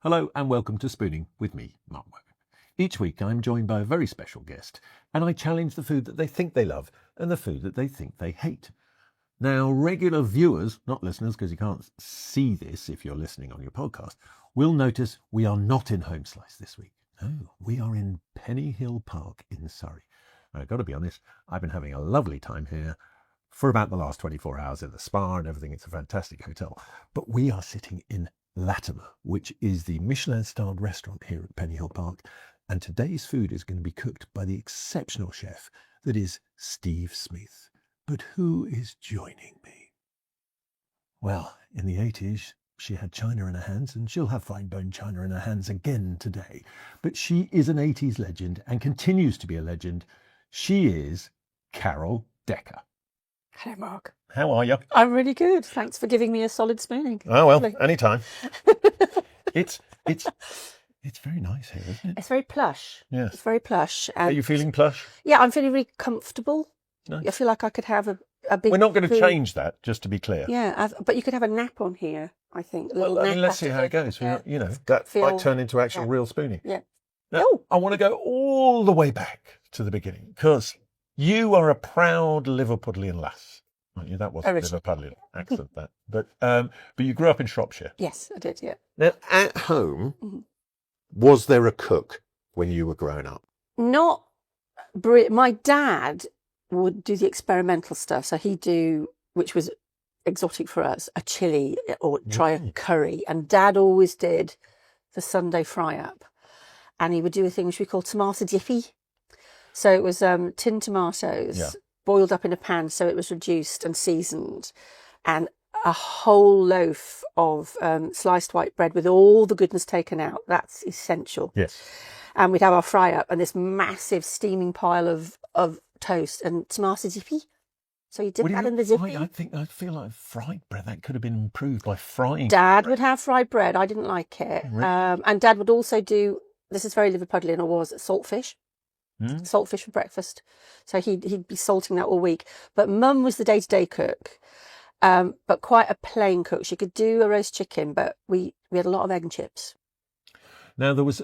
Hello and welcome to Spooning with me, Mark Wogan. Each week I'm joined by a very special guest and I challenge the food that they think they love and the food that they think they hate. Now, regular viewers, not listeners because you can't see this if you're listening on your podcast, will notice we are not in Home Slice this week. No, we are in Pennyhill Park in Surrey. I've got to be honest, I've been having a lovely time here for about the last 24 hours in the spa and everything. It's a fantastic hotel. But we are sitting in Latymer, which is the Michelin-starred restaurant here at Pennyhill Park. And today's food is going to be cooked by the exceptional chef that is Steve Smith. But who is joining me? Well, in the 80s, she had china in her hands, and she'll have fine bone china in her hands again today. But she is an 80s legend and continues to be a legend. She is Carol Decker. Hello, Mark. How are you? I'm really good. Thanks for giving me a solid spooning. Oh, well, anytime. It's very nice here, isn't it? It's very plush. Yes. It's very plush. Are you feeling plush? Yeah, I'm feeling really comfortable. Nice. I feel like I could have a big... We're not going to food. change that, just to be clear. Yeah, but you could have a nap on here, I think. Well, I mean, let's see how it goes. Yeah. You know, that might turn into actual real spooning. Yeah. Now, I want to go all the way back to the beginning, because you are a proud Liverpudlian lass. Aren't you? That wasn't Liverpudlian accent, that. But you grew up in Shropshire. Yes, I did, yeah. Now, at home, was there a cook when you were growing up? Not... My dad would do the experimental stuff. So he'd do, which was exotic for us, a chili or try a curry. And Dad always did the Sunday fry-up. And he would do a thing which we call tomato dippy. So it was tinned tomatoes, boiled up in a pan so it was reduced and seasoned, and a whole loaf of sliced white bread with all the goodness taken out. That's essential. Yes. And we'd have our fry-up and this massive steaming pile of toast and tomato dippy. So you dip that in the dippy. I feel like fried bread, that could have been improved by frying. Dad would have fried bread. I didn't like it. Really? And Dad would also do, this is very Liverpudlian, or was, saltfish. Saltfish for breakfast. So he'd be salting that all week. But Mum was the day-to-day cook, but quite a plain cook. She could do a roast chicken, but we had a lot of egg and chips. Now there was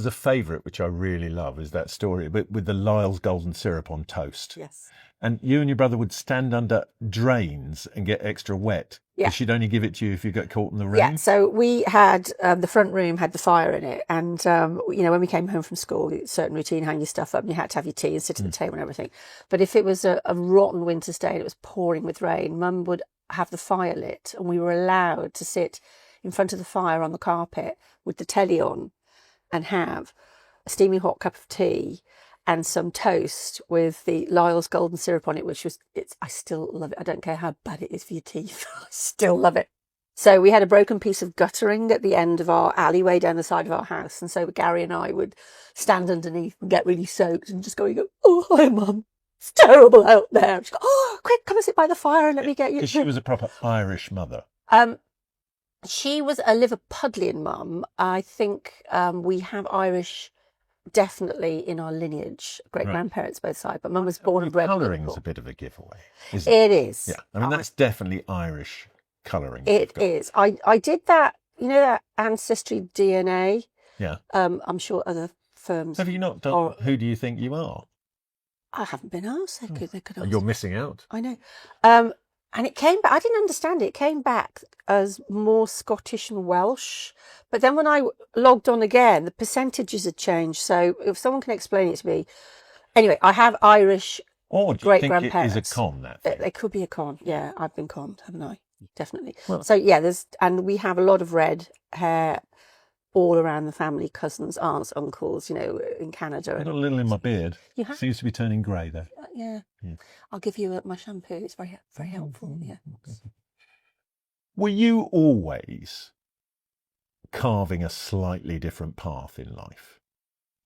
a favourite which I really love, is that story with the Lyle's golden syrup on toast. Yes. And you and your brother would stand under drains and get extra wet. Yeah. She'd only give it to you if you got caught in the rain. Yeah. So we had the front room had the fire in it, and when we came home from school, a certain routine: hang your stuff up, and you had to have your tea and sit at the table and everything. But if it was a rotten winter's day and it was pouring with rain, Mum would have the fire lit, and we were allowed to sit in front of the fire on the carpet with the telly on and have a steaming hot cup of tea and some toast with the Lyle's golden syrup on it, I still love it. I don't care how bad it is for your teeth. I still love it. So we had a broken piece of guttering at the end of our alleyway down the side of our house. And so Gary and I would stand underneath and get really soaked and just go, oh, hi, Mum. It's terrible out there. She'd go, oh, quick, come and sit by the fire and let me get you. Because she was a proper Irish mother. She was a Liverpudlian mum. I think we have Irish definitely in our lineage, great-grandparents both sides, but Mum was born and bred. Colouring's a bit of a giveaway, isn't it? It is. Yeah, I mean, that's definitely Irish colouring. It is. I did that, that Ancestry DNA. Yeah. I'm sure other firms... Have you not done Who Do You Think You Are? I haven't been asked. They could ask. You're missing out. I know. And it came back, I didn't understand it. It came back as more Scottish and Welsh. But then when I logged on again, the percentages had changed. So if someone can explain it to me. Anyway, I have Irish great-grandparents. Or do you think it is a con, that thing? It could be a con. Yeah, I've been conned, haven't I? Definitely. Well, so, yeah, and we have a lot of red hair all around the family, cousins, aunts, uncles, in Canada. I've got a little in my beard. You have? Seems to be turning grey, though. Yeah. I'll give you my shampoo. It's very, very helpful. Yeah. Were you always carving a slightly different path in life?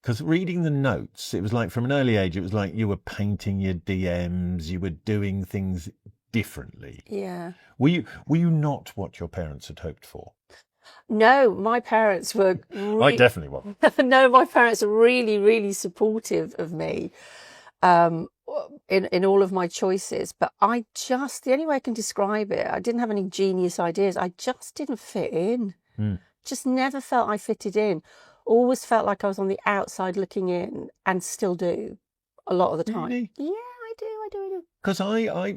Because reading the notes, it was like from an early age, it was like you were painting your DMs, you were doing things differently. Yeah. Were you not what your parents had hoped for? No, my parents were... I definitely wasn't. No, my parents are really, really supportive of me in all of my choices. But the only way I can describe it, I didn't have any genius ideas. I just didn't fit in. just never felt I fitted in. Always felt like I was on the outside looking in, and still do a lot of the time. Really? Yeah, I do. Because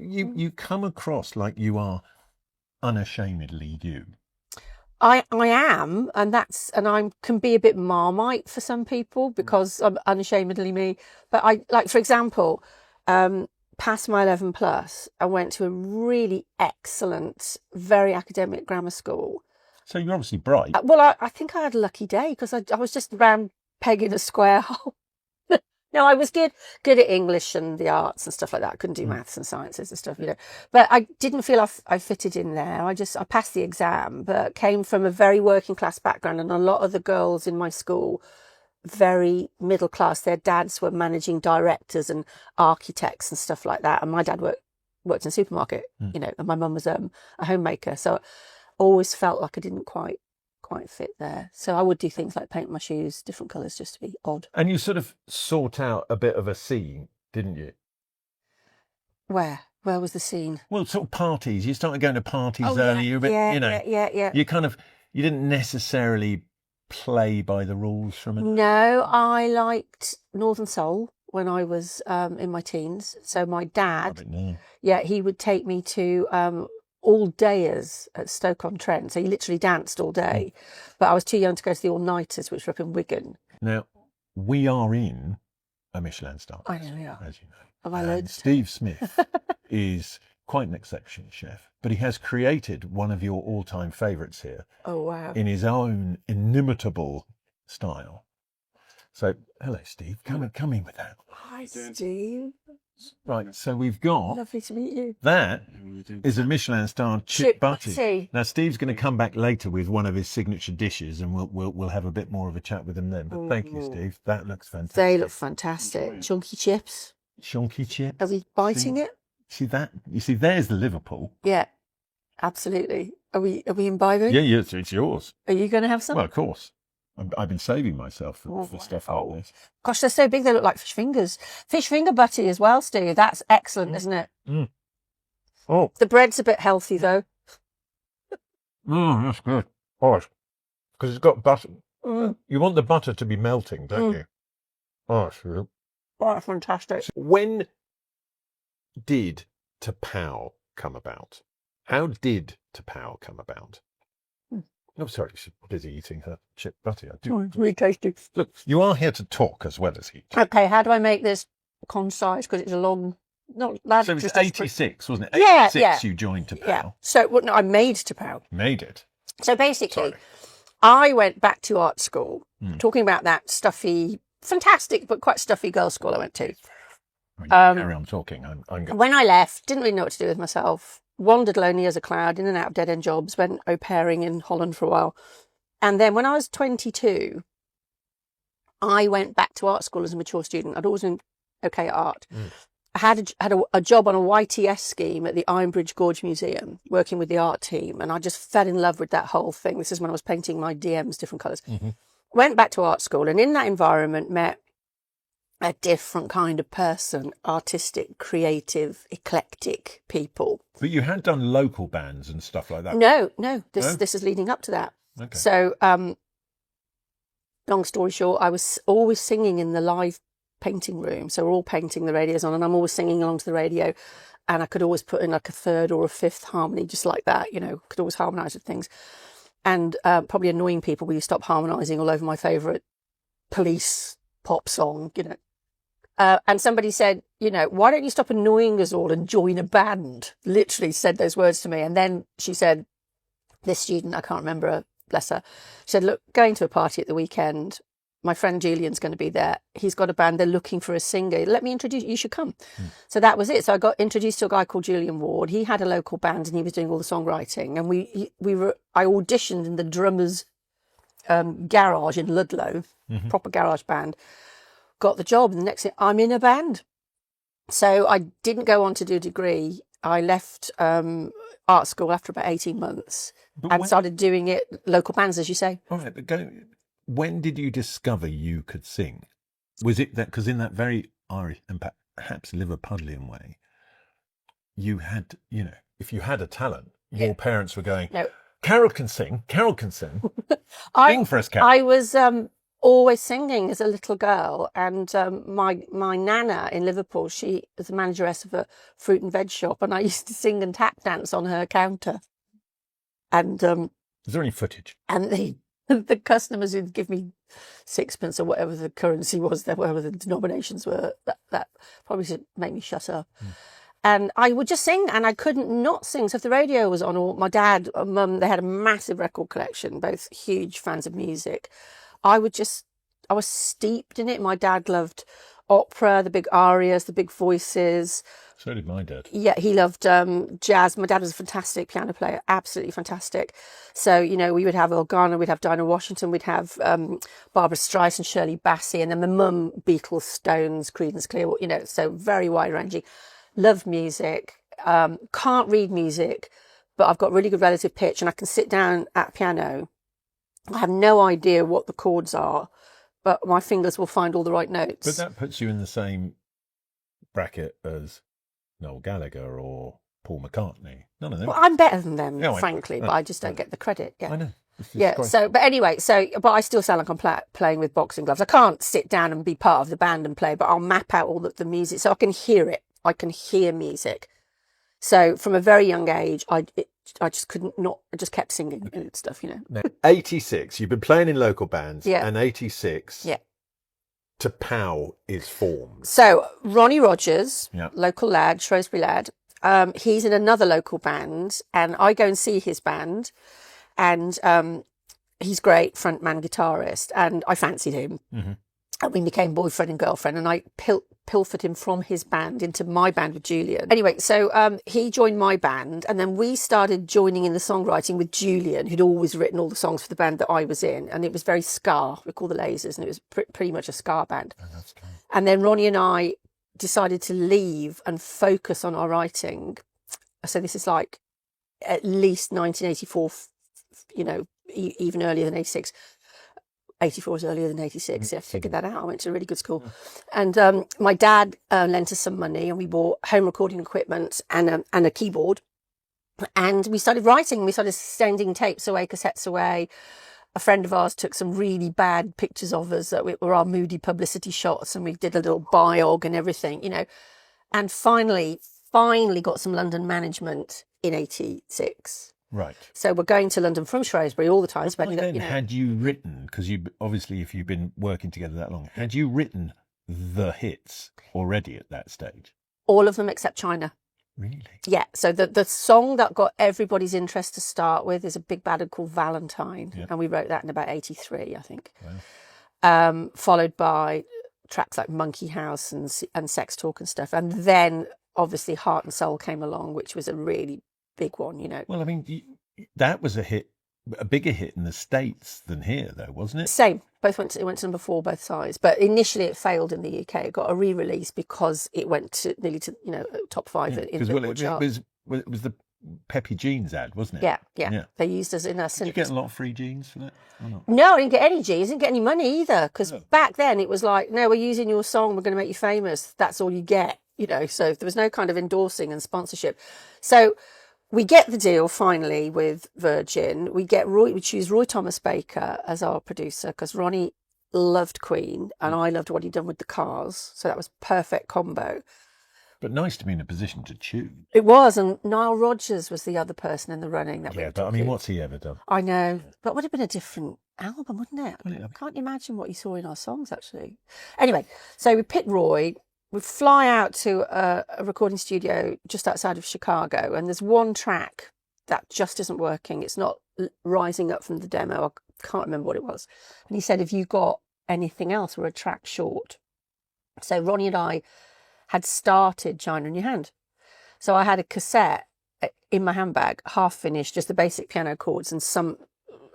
you come across like you are unashamedly you. I am, and I can be a bit Marmite for some people because I'm unashamedly me. But I, like, for example, past my 11 plus, I went to a really excellent, very academic grammar school. So you're obviously bright. Well, I think I had a lucky day because I was just round pegging a square hole. No, I was good at English and the arts and stuff like that. I couldn't do maths and sciences and stuff, But I didn't feel I fitted in there. I passed the exam, but came from a very working class background, and a lot of the girls in my school, very middle class. Their dads were managing directors and architects and stuff like that. And my dad worked in a supermarket, and my mum was a homemaker. So I always felt like I didn't quite fit there. So I would do things like paint my shoes different colours just to be odd. And you sort of sought out a bit of a scene, didn't you? Where was the scene? Well, sort of parties. You started going to parties early. You're a bit, Yeah. You didn't necessarily play by the rules from it. No, I liked Northern Soul when I was in my teens. So my dad, he would take me to all-dayers at Stoke-on-Trent. So he literally danced all day. But I was too young to go to the all-nighters, which were up in Wigan. Now, we are in a Michelin star. I know we are. As you know. Have I learned? Steve Smith is quite an exceptional chef, but he has created one of your all-time favourites here. Oh, wow. In his own inimitable style. So, hello, Steve. Come in with that. Hi, Steve. Right, so we've got... Lovely to meet you. That is a Michelin star chip butty. Butty. Now, Steve's going to come back later with one of his signature dishes, and we'll have a bit more of a chat with him then. But thank you, Steve. That looks fantastic. They look fantastic. Chunky chips. Chunky chips. Are we biting it? See that? You see, there's the Liverpool. Yeah, absolutely. Are we imbibing? Yeah, it's yours. Are you going to have some? Well, of course. I've been saving myself for stuff like this. Gosh, they're so big they look like fish fingers. Fish finger butty as well, Steve. That's excellent, isn't it? Mm. Oh, the bread's a bit healthy though. That's good. Oh, because it's got butter. You want the butter to be melting, don't you? Oh, it's real. Oh, that's fantastic. So when did T'Pau come about? How did T'Pau come about? I'm sorry, she's busy eating her chip butty. It's really tasty. Look, you are here to talk as well as eat. Okay, how do I make this concise? Because it's a long... So it was 86, wasn't it? Yeah, 86 you joined T'Pau. Yeah. So I made T'Pau. Made it? So basically, I went back to art school, talking about that stuffy, fantastic, but quite stuffy girls' school I went to. Carry on talking. I'm going. When I left, didn't really know what to do with myself. Wandered lonely as a cloud, in and out of dead-end jobs, went au pairing in Holland for a while. And then when I was 22, I went back to art school as a mature student. I'd always been okay at art. I had a job on a YTS scheme at the Ironbridge Gorge Museum, working with the art team, and I just fell in love with that whole thing. This is when I was painting my DMs, different colours. Went back to art school, and in that environment met a different kind of person, artistic, creative, eclectic people. But you had done local bands and stuff like that? No. This is leading up to that. Okay. So, long story short, I was always singing in the live painting room. So we're all painting, the radio's on, and I'm always singing along to the radio. And I could always put in like a third or a fifth harmony, just like that, could always harmonise with things. And probably annoying people, will you stop harmonising all over my favourite Police pop song, and somebody said, why don't you stop annoying us all and join a band? Literally said those words to me. And then she said, this student, I can't remember her, bless her, she said, look, going to a party at the weekend, my friend Julian's going to be there. He's got a band. They're looking for a singer. Let me introduce you. You should come. So that was it. So I got introduced to a guy called Julian Ward. He had a local band and he was doing all the songwriting. And I auditioned in the drummer's garage in Ludlow, proper garage band. Got the job, and the next thing, I'm in a band. So I didn't go on to do a degree. I left art school after about 18 months started doing it, local bands, as you say. All right, but when did you discover you could sing? Was it that, because in that very Irish and perhaps Liverpudlian way, you had, if you had a talent, your parents were going, no. Carol can sing. Carol can sing. I, Sing for us, Carol. I was always singing as a little girl, and my nana in Liverpool, she was the manageress of a fruit and veg shop, and I used to sing and tap dance on her counter. And Is there any footage? and the customers who'd give me sixpence or whatever the currency was, whatever the denominations were, that probably should make me shut up. And I would just sing, and I couldn't not sing. So if the radio was on, or my dad or mum, they had a massive record collection, both huge fans of music. I was steeped in it. My dad loved opera, the big arias, the big voices. So did my dad. Yeah, he loved jazz. My dad was a fantastic piano player, absolutely fantastic. So, we would have organa, we'd have Dinah Washington, we'd have Barbara Streisand, Shirley Bassey, and then my mum, Beatles, Stones, Creedence Clearwater, so very wide-ranging. Loved music, can't read music, but I've got really good relative pitch, and I can sit down at piano. I have no idea what the chords are, but my fingers will find all the right notes. But that puts you in the same bracket as Noel Gallagher or Paul McCartney. None of them. Well, I'm better than them, No, frankly, but I just don't get the credit. Yeah. I know. Yeah. But anyway, but I still sound like I'm playing with boxing gloves. I can't sit down and be part of the band and play, but I'll map out all the music so I can hear it. I can hear music. So from a very young age, I just I just kept singing and stuff, Now, 86, you've been playing in local bands, Yeah. and 86, Yeah. To Pow is formed. So Ronnie Rogers, Yeah. local lad, Shrewsbury lad, he's in another local band, and I go and see his band, and he's great, frontman guitarist, and I fancied him. Mm-hmm. And we became boyfriend and girlfriend, and I pilfered him from his band into my band with Julian. Anyway, so he joined my band, and then we started joining in the songwriting with Julian, who'd always written all the songs for the band that I was in, and it was very ska. We called the Lasers, and it was pretty much a ska band. Oh, that's cool. And then Ronnie and I decided to leave and focus on our writing. So this is like at least 1984, even earlier than 86. 84 was earlier than 86. Yeah, I figured that out. I went to a really good school. And my dad lent us some money, and we bought home recording equipment and a keyboard. And we started writing. We started sending tapes away, cassettes away. A friend of ours took some really bad pictures of us that were our moody publicity shots, and we did a little biog and everything, And finally got some London management in 86. Right. So we're going to London from Shrewsbury all the time. By then, had you written, because obviously if you've been working together that long, had you written the hits already at that stage? All of them except China. Really? Yeah. So the song that got everybody's interest to start with is a big ballad called Valentine. Yeah. And we wrote that in about 83, I think. Wow. Followed by tracks like Monkey House and Sex Talk and stuff. And then obviously Heart and Soul came along, which was a really big one, Well, I mean, that was a bigger hit in the States than here, though, wasn't it? Same. It went to number 4, both sides. But initially it failed in the UK. It got a re-release because it went to nearly to, top 5 in the Billboard chart. It was the Peppy Jeans ad, wasn't it? Yeah. They used us in a Did you get a lot of free jeans for that or not? No, I didn't get any G's. I didn't get any money either. Because back then it was like, no, we're using your song. We're going to make you famous. That's all you get, So there was no kind of endorsing and sponsorship. So we get the deal finally with Virgin. We choose Roy Thomas Baker as our producer because Ronnie loved Queen and I loved what he'd done with the Cars. So that was perfect combo. But nice to be in a position to choose. It was, and Nile Rodgers was the other person in the running. But I mean, what's he ever done? I know, but it would have been a different album, wouldn't it? Well, I can't imagine what you saw in our songs, actually. Anyway, so we pick Roy. We fly out to a recording studio just outside of Chicago, and there's one track that just isn't working. It's not rising up from the demo. I can't remember what it was. And he said, have you got anything else? We're a track short. So Ronnie and I had started China in Your Hand. So I had a cassette in my handbag, half finished, just the basic piano chords and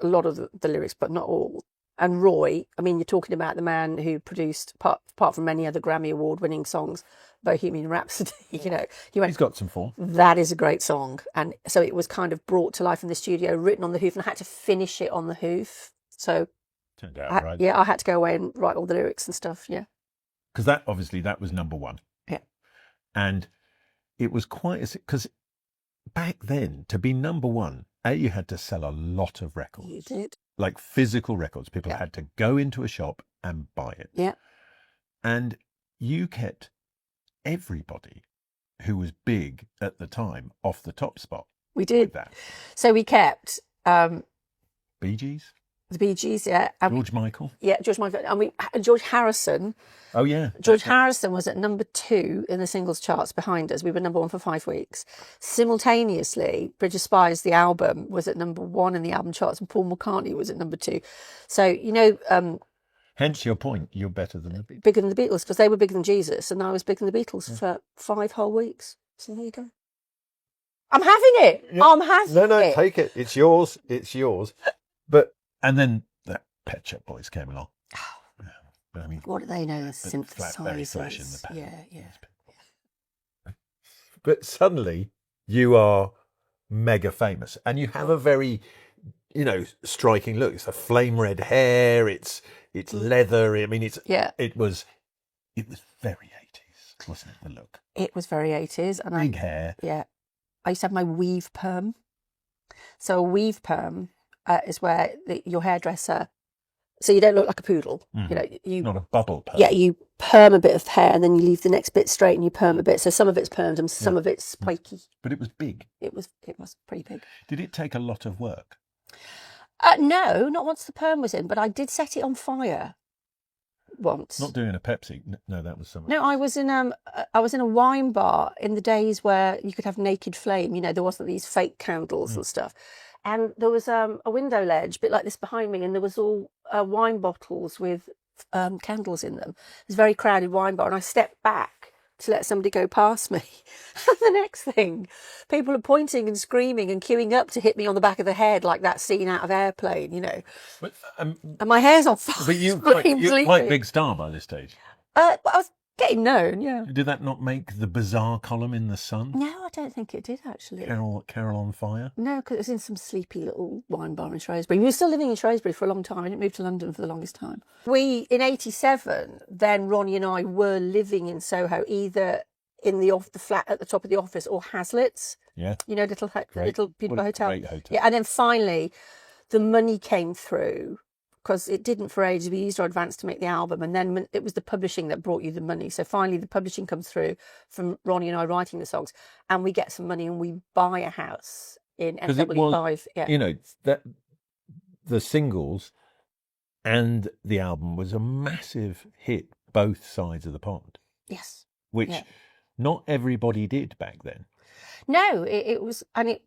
a lot of the lyrics, but not all. And Roy, I mean, you're talking about the man who produced, apart from many other Grammy Award-winning songs, Bohemian Rhapsody, He's got some form. That is a great song. And so it was kind of brought to life in the studio, written on the hoof, and I had to finish it on the hoof. So turned out right. Yeah, I had to go away and write all the lyrics and stuff, yeah. Because that was number 1. Yeah. And it was because back then, to be number 1 You had to sell a lot of records. You did. Like physical records. People Yeah. had to go into a shop and buy it. Yeah. And you kept everybody who was big at the time off the top spot. We did. With that. So we kept Bee Gees? the Bee Gees, yeah. George Michael? Yeah, George Michael. And George Harrison. Oh, yeah. George Harrison was at number 2 in the singles charts behind us. We were number 1 for 5 weeks. Simultaneously, Bridge of Spies, the album, was at number 1 in the album charts, and Paul McCartney was at number 2. So, you know... hence your point, you're better than the Beatles. Bigger than the Beatles, because they were bigger than Jesus, and I was bigger than the Beatles for 5 whole weeks. So there you go. I'm having it. Yeah. I'm having it. No, take it. It's yours. It's yours. And then that Pet Shop Boys came along. I mean, what do they know? Synthesizers. Flash in the pan. Yeah. But suddenly you are mega famous, and you have a very, striking look. It's a flame red hair. It's leather. I mean, it was very 80s, wasn't it? The look. It was very 80s, and big hair. Yeah, I used to have my weave perm. So a weave perm is where your hairdresser. So you don't look like a poodle. You not a bubble perm. Yeah, you perm a bit of hair and then you leave the next bit straight and you perm a bit. So some of it's permed and some of it's spiky. But it was big. It was pretty big. Did it take a lot of work? No, not once the perm was in, but I did set it on fire once. Not doing a Pepsi. No, that was something. No, I was in a wine bar in the days where you could have naked flame. There wasn't these fake candles and stuff. And there was a window ledge, a bit like this behind me, and there was all wine bottles with candles in them. It was a very crowded wine bar, and I stepped back to let somebody go past me. And the next thing, people are pointing and screaming and queuing up to hit me on the back of the head like that scene out of Airplane, But, and my hair's on fire. But you're quite big star by this stage. I was getting known, yeah. Did that not make the bizarre column in The Sun? No, I don't think it did, actually. Carol on Fire? No, because it was in some sleepy little wine bar in Shrewsbury. We were still living in Shrewsbury for a long time. I didn't move to London for the longest time. In 87, then Ronnie and I were living in Soho, either in the flat at the top of the office or Hazlitt's. Yeah. Little beautiful hotel. Great hotel. Yeah, and then finally, the money came through. Because it didn't for ages. We used our advance to make the album, and then it was the publishing that brought you the money. So finally the publishing comes through from Ronnie and I writing the songs, and we get some money and we buy a house in SW5. That the singles and the album was a massive hit, both sides of the pond. Yes. Which not everybody did back then. No, it was, and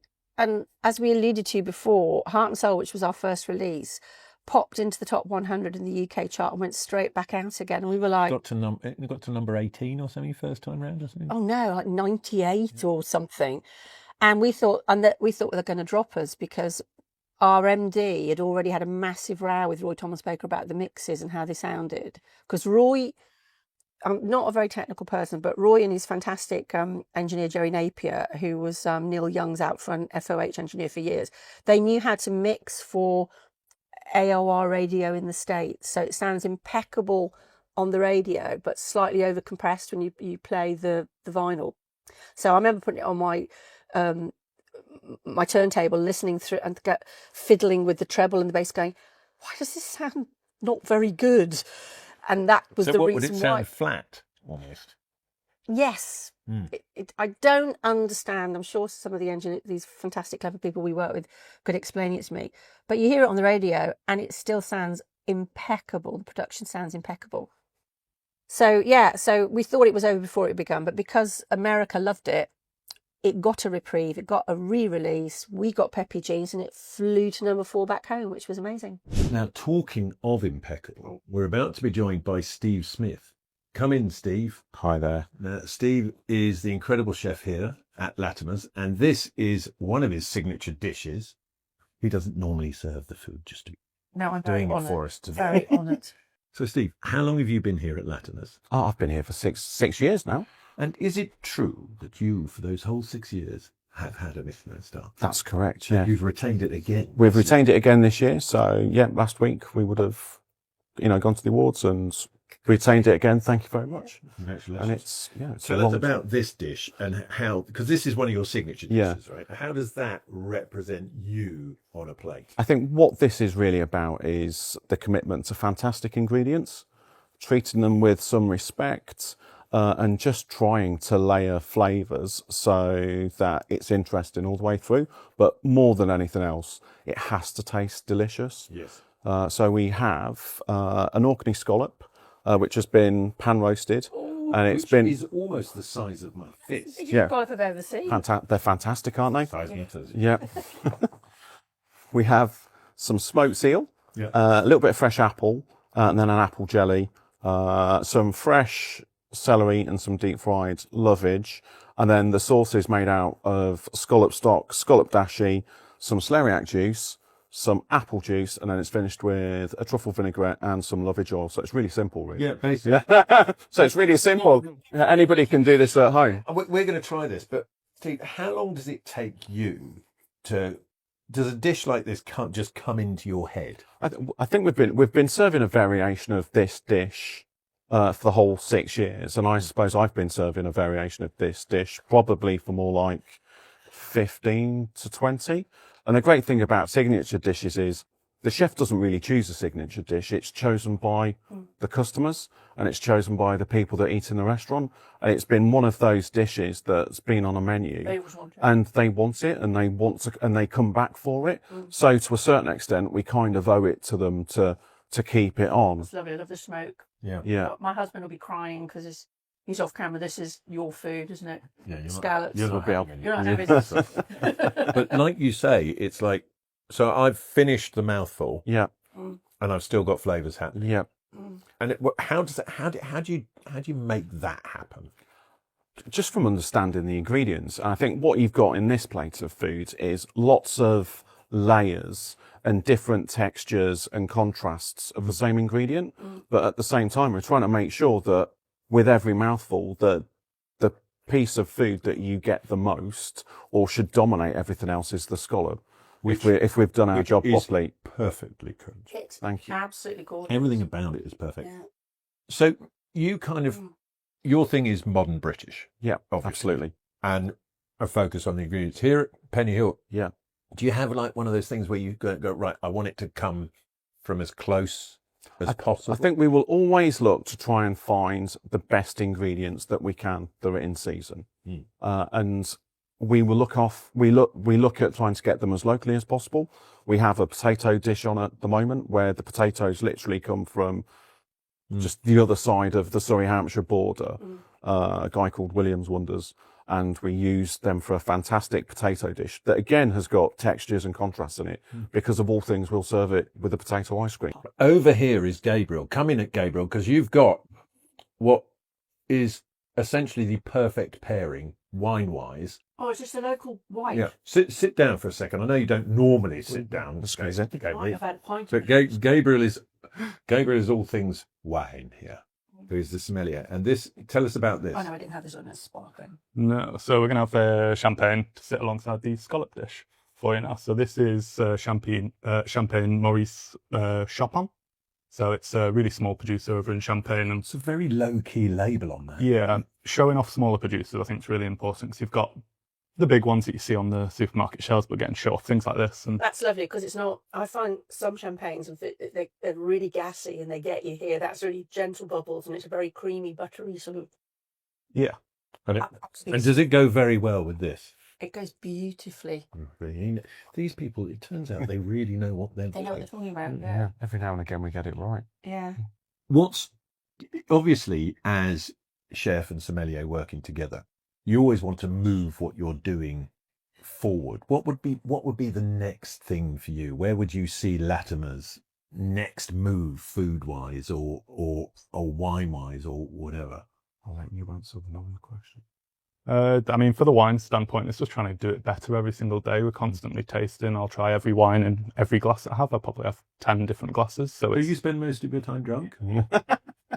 as we alluded to before, Heart and Soul, which was our first release, popped into the top 100 in the UK chart and went straight back out again. And we were like... It got to number 18 or something first time round or something? Oh, no, like 98 or something. And we thought they were going to drop us because our MD had already had a massive row with Roy Thomas Baker about the mixes and how they sounded. Because Roy... I'm not a very technical person, but Roy and his fantastic engineer, Jerry Napier, who was Neil Young's out front FOH engineer for years, they knew how to mix for AOR radio in the States. So it sounds impeccable on the radio, but slightly over-compressed when you play the vinyl. So I remember putting it on my my turntable, listening through and fiddling with the treble and the bass going, why does this sound not very good? And that was the reason why. Would it sound flat, almost? Yes. I don't understand. I'm sure some of the engineers, these fantastic, clever people we work with, could explain it to me. But you hear it on the radio, and it still sounds impeccable. The production sounds impeccable. So we thought it was over before it began, but because America loved it, it got a reprieve, it got a re-release, we got Peppy Jeans, and it flew to number 4 back home, which was amazing. Now, talking of impeccable, we're about to be joined by Steve Smith. Come in, Steve. Hi there. Now, Steve is the incredible chef here at Latymer's, and this is one of his signature dishes. He doesn't normally serve the food, just to I'm doing very it for us today. Very honoured. So, Steve, how long have you been here at Latymer's? Oh, I've been here for six years now. And is it true that you, for those whole 6 years, have had a Michelin star? That's correct, yeah. You've retained it again. We've retained it again this year. So, last week we would have, gone to the awards and retained it again. Thank you very much. Congratulations. And it's it's Tell us about this dish and how, because this is one of your signature dishes, right? How does that represent you on a plate? I think what this is really about is the commitment to fantastic ingredients, treating them with some respect, and just trying to layer flavours so that it's interesting all the way through. But more than anything else, it has to taste delicious. Yes. So we have an Orkney scallop, which has been pan roasted, and it's been is almost the size of my fist. It's Yeah. a scallop I've ever seen. they're fantastic, aren't they? Size matters. Yeah. We have some smoked seal, Yeah. a little bit of fresh apple, and then an apple jelly, some fresh celery and some deep fried lovage. And then the sauce is made out of scallop stock, scallop dashi, some celeriac juice, some apple juice, and then it's finished with a truffle vinaigrette and some lovage oil. So it's really simple, really. Yeah, basically. Yeah. So it's really simple. Anybody can do this at home. We're going to try this, but Steve, how long does it take you to? Does a dish like this just come into your head? I think we've been serving a variation of this dish for the whole 6 years, and I suppose I've been serving a variation of this dish probably for more like 15 to 20. And the great thing about signature dishes is the chef doesn't really choose a signature dish. It's chosen by the customers, and it's chosen by the people that eat in the restaurant. And it's been one of those dishes that's been on a menu, and they want it, and they come back for it. So to a certain extent, we kind of owe it to them to keep it on. It's lovely. I love the smoke. Yeah. Yeah. My husband will be crying because he's off camera. This is your food, isn't it? Yeah, Scallops. You're not having any. You're not having this. But like you say, it's like, so I've finished the mouthful, Yeah. and I've still got flavours happening. Yeah. And how do you make that happen? Just from understanding the ingredients. I think what you've got in this plate of food is lots of layers and different textures and contrasts of the same ingredient. But at the same time, we're trying to make sure that with every mouthful, that the piece of food that you get the most or should dominate everything else is the scallop. If we've done our job properly. Perfectly cooked. It's Thank you. absolutely gorgeous. Everything about it is perfect. Yeah. So you kind of, your thing is modern British. Yeah, Obviously. absolutely. And a focus on the ingredients. Here at Pennyhill, Yeah. do you have like one of those things where you go, right, I want it to come from as close as possible? I think we will always look to try and find the best ingredients that we can that are in season. And we will we look at trying to get them as locally as possible. We have a potato dish on at the moment where the potatoes literally come from just the other side of the Surrey-Hampshire border, a guy called Williams Wonders, and we use them for a fantastic potato dish that again has got textures and contrasts in it. Because of all things, we'll serve it with a potato ice cream. Over here is Gabriel. Come in at Gabriel, because you've got what is essentially the perfect pairing wine-wise. Oh, it's just a local wine. Yeah. Sit down for a second. I know you don't normally sit down. Squeeze it. Might Gabriel. have had a pint. But Gabriel is all things wine here. Who's the sommelier? And this, tell us about this. Oh no, I didn't have this on a sparkling. No, so we're going to have champagne to sit alongside the scallop dish for you now. So this is Champagne Maurice Chopin. So it's a really small producer over in Champagne. And It's a very low-key label on that. yeah, showing off smaller producers I think is really important because you've got the big ones that you see on the supermarket shelves, but getting show off things like this. And That's lovely because it's not. I find some champagnes they're really gassy and they get you here. That's really gentle bubbles and it's a very creamy, buttery sort of. yeah, And does it go very well with this? It goes beautifully. These people, it turns out they really know what they're They know what they're doing. talking about. Yeah. Every now and again we get it right. Yeah. What's obviously, as chef and sommelier working together, you always want to move what you're doing forward. What would be the next thing for you? Where would you see Latymer's next move, food wise or wine wise or whatever? I'll let you answer the normal question. I mean, for the wine standpoint, it's just trying to do it better every single day. We're constantly tasting. I'll try every wine in every glass I have. I probably have 10 different glasses. So Do it's you spend most of your time drunk?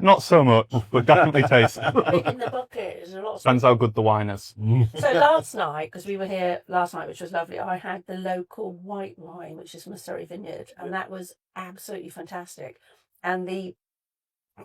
not so much, but definitely tasting. In the bucket, there's a lot of. Depends how good the wine is. So last night, because we were here last night, which was lovely, I had the local white wine, which is from a Surrey vineyard, and that was absolutely fantastic. And the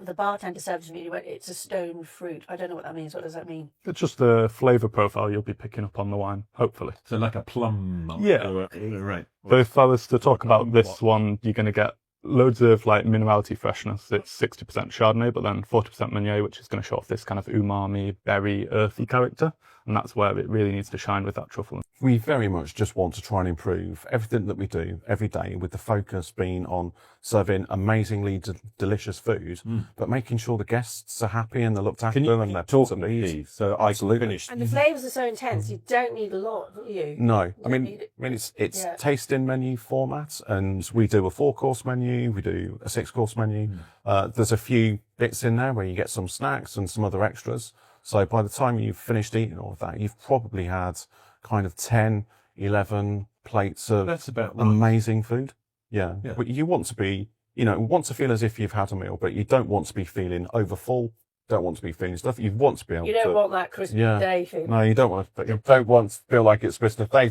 the bartender served me, he went, "It's a stone fruit." I don't know what that means. What does that mean? It's just the flavour profile you'll be picking up on the wine, hopefully. So like a plum. Yeah. Right. So if I was to talk about this one, you're going to get loads of like minerality freshness. It's 60% Chardonnay, but then 40% Meunier, which is going to show off this kind of umami, berry, earthy character. And that's where it really needs to shine with that truffle. We very much just want to try and improve everything that we do every day, with the focus being on serving amazingly delicious food, but making sure the guests are happy and they're looked after and they're talk to to eat. me? So I finished. And the flavours are so intense, you don't need a lot, do you? No, I mean it's Yeah. tasting menu format, and we do a 4-course menu, we do a 6-course menu. There's a few bits in there where you get some snacks and some other extras. So by the time you've finished eating all of that, you've probably had kind of 10, 11 plates of That's about right. amazing food. Yeah. Yeah. But you want to be, want to feel as if you've had a meal, but you don't want to be feeling overfull. Don't want to be feeling stuff. You want to be able to. You don't want that Christmas Day feeling. No, you don't want. But you don't want to feel like it's Christmas Day.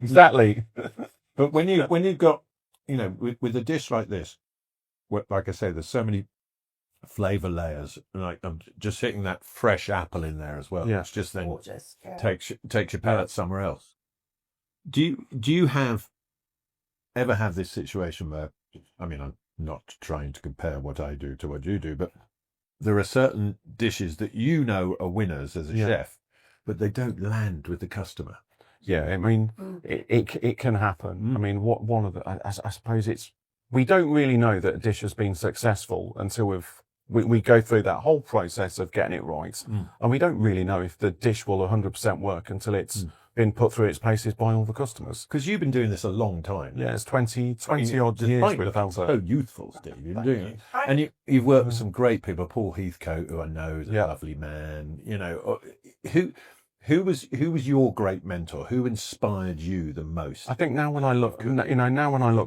Exactly. But when you've got, with a dish like this, like I say, there's so many flavour layers. Like I'm just hitting that fresh apple in there as well. Yeah. It's just then Gorgeous. Yeah. takes your palate somewhere else. Do you ever have this situation where, I mean, I'm not trying to compare what I do to what you do, but there are certain dishes that are winners as a chef, but they don't land with the customer. Yeah, I mean, it can happen. I mean, one of the, I suppose we don't really know that a dish has been successful until we go through that whole process of getting it right. And we don't really know if the dish will 100% work until it's been put through its paces by all the customers. Because you've been doing this a long time. Yeah, it's 20 odd years with Velvet. So youthful, Steve. You've been doing it. And you've worked with some great people. Paul Heathcote, who I know is a lovely man. Who was your great mentor? Who inspired you the most? I think now when I look,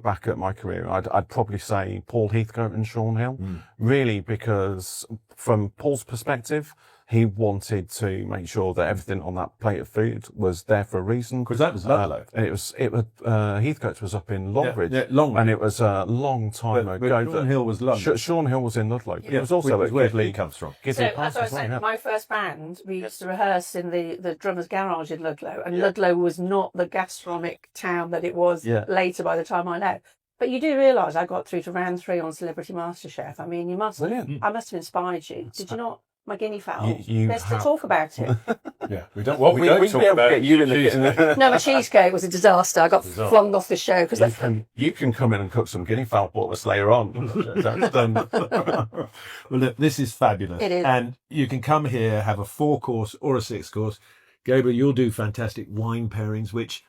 back at my career, I'd probably say Paul Heathcote and Sean Hill. Really, because from Paul's perspective, he wanted to make sure that everything on that plate of food was there for a reason. Because that was Ludlow. And Heathcote was up in Longridge. Yeah, Longridge. And it was a long time ago. But Sean Hill was London. Sean Hill was in Ludlow. It was also at where Gidley. he comes from. So that's what I said. My first band, we used to rehearse in the drummer's garage in Ludlow, and Ludlow was not the gastronomic town that it was later by the time I left. But you do realise I got through to round 3 on Celebrity MasterChef. I mean, I must have inspired you. Did you not? My guinea fowl. Let's talk about it. Yeah, we don't talk about. Get you in the No, my cheesecake was a disaster. I got flung off the show because you can come in and cook some guinea fowl for us later on. That's done. Well, look, this is fabulous. It is. And you can come here, have a 4-course or a 6-course. Gabriel, you'll do fantastic wine pairings, which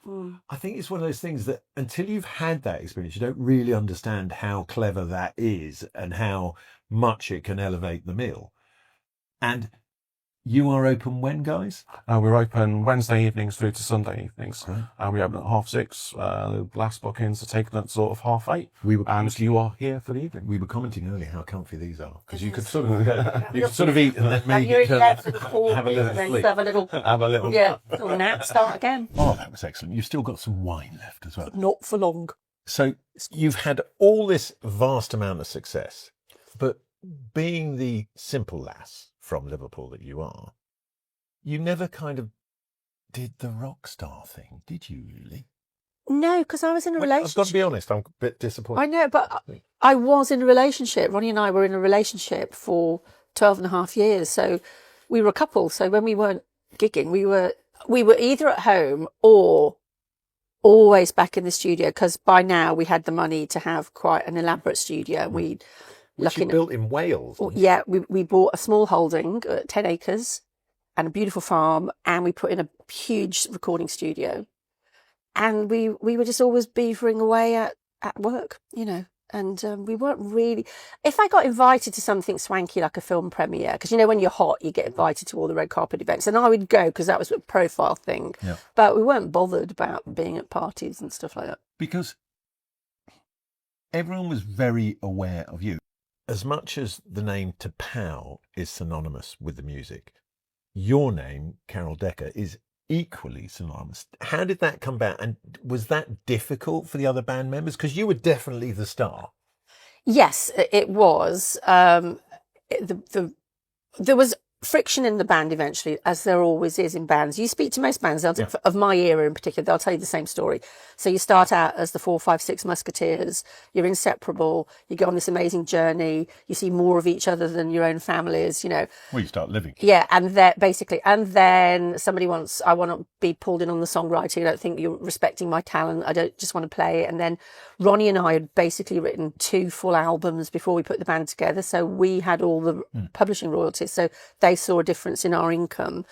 I think is one of those things that until you've had that experience, you don't really understand how clever that is and how much it can elevate the meal. And you are open when, guys? We're open Wednesday evenings through to Sunday evenings. Right. We open at 6:30. Last bookings are taken at sort of 8:30. And you are here for the evening. We were commenting earlier how comfy these are, because you could sort of eat and then maybe have a little sleep. Have a little little nap, start again. Oh, that was excellent. You've still got some wine left as well. Not for long. So you've had all this vast amount of success, but being the simple lass from Liverpool that you are, you never kind of did the rock star thing, did you, really? No, because I was in a relationship. I've got to be honest, I'm a bit disappointed. I know, but I was in a relationship. Ronnie and I were in a relationship for 12 and a half years. So we were a couple. So when we weren't gigging, we were either at home or always back in the studio, because by now we had the money to have quite an elaborate studio. Which you built in Wales. Yeah, we bought a small holding, 10 acres, and a beautiful farm, and we put in a huge recording studio. And we would just always beavering away at work, and we weren't really... If I got invited to something swanky like a film premiere, because, when you're hot, you get invited to all the red carpet events, and I would go because that was a profile thing. Yeah. But we weren't bothered about being at parties and stuff like that. Because everyone was very aware of you. As much as the name T'Pau is synonymous with the music, your name, Carol Decker, is equally synonymous. How did that come about? And was that difficult for the other band members? Because you were definitely the star. Yes, it was. there was friction in the band eventually, as there always is in bands. You speak to most bands of my era in particular, they'll tell you the same story. So you start out as the 4, 5, 6 musketeers, you're inseparable, you go on this amazing journey, you see more of each other than your own families, you know. Well, you start living. Yeah, and then somebody wants, I want to be pulled in on the songwriting, I don't think you're respecting my talent, I don't just want to play it. And then Ronnie and I had basically written 2 full albums before we put the band together, so we had all the publishing royalties, so they saw a difference in our income.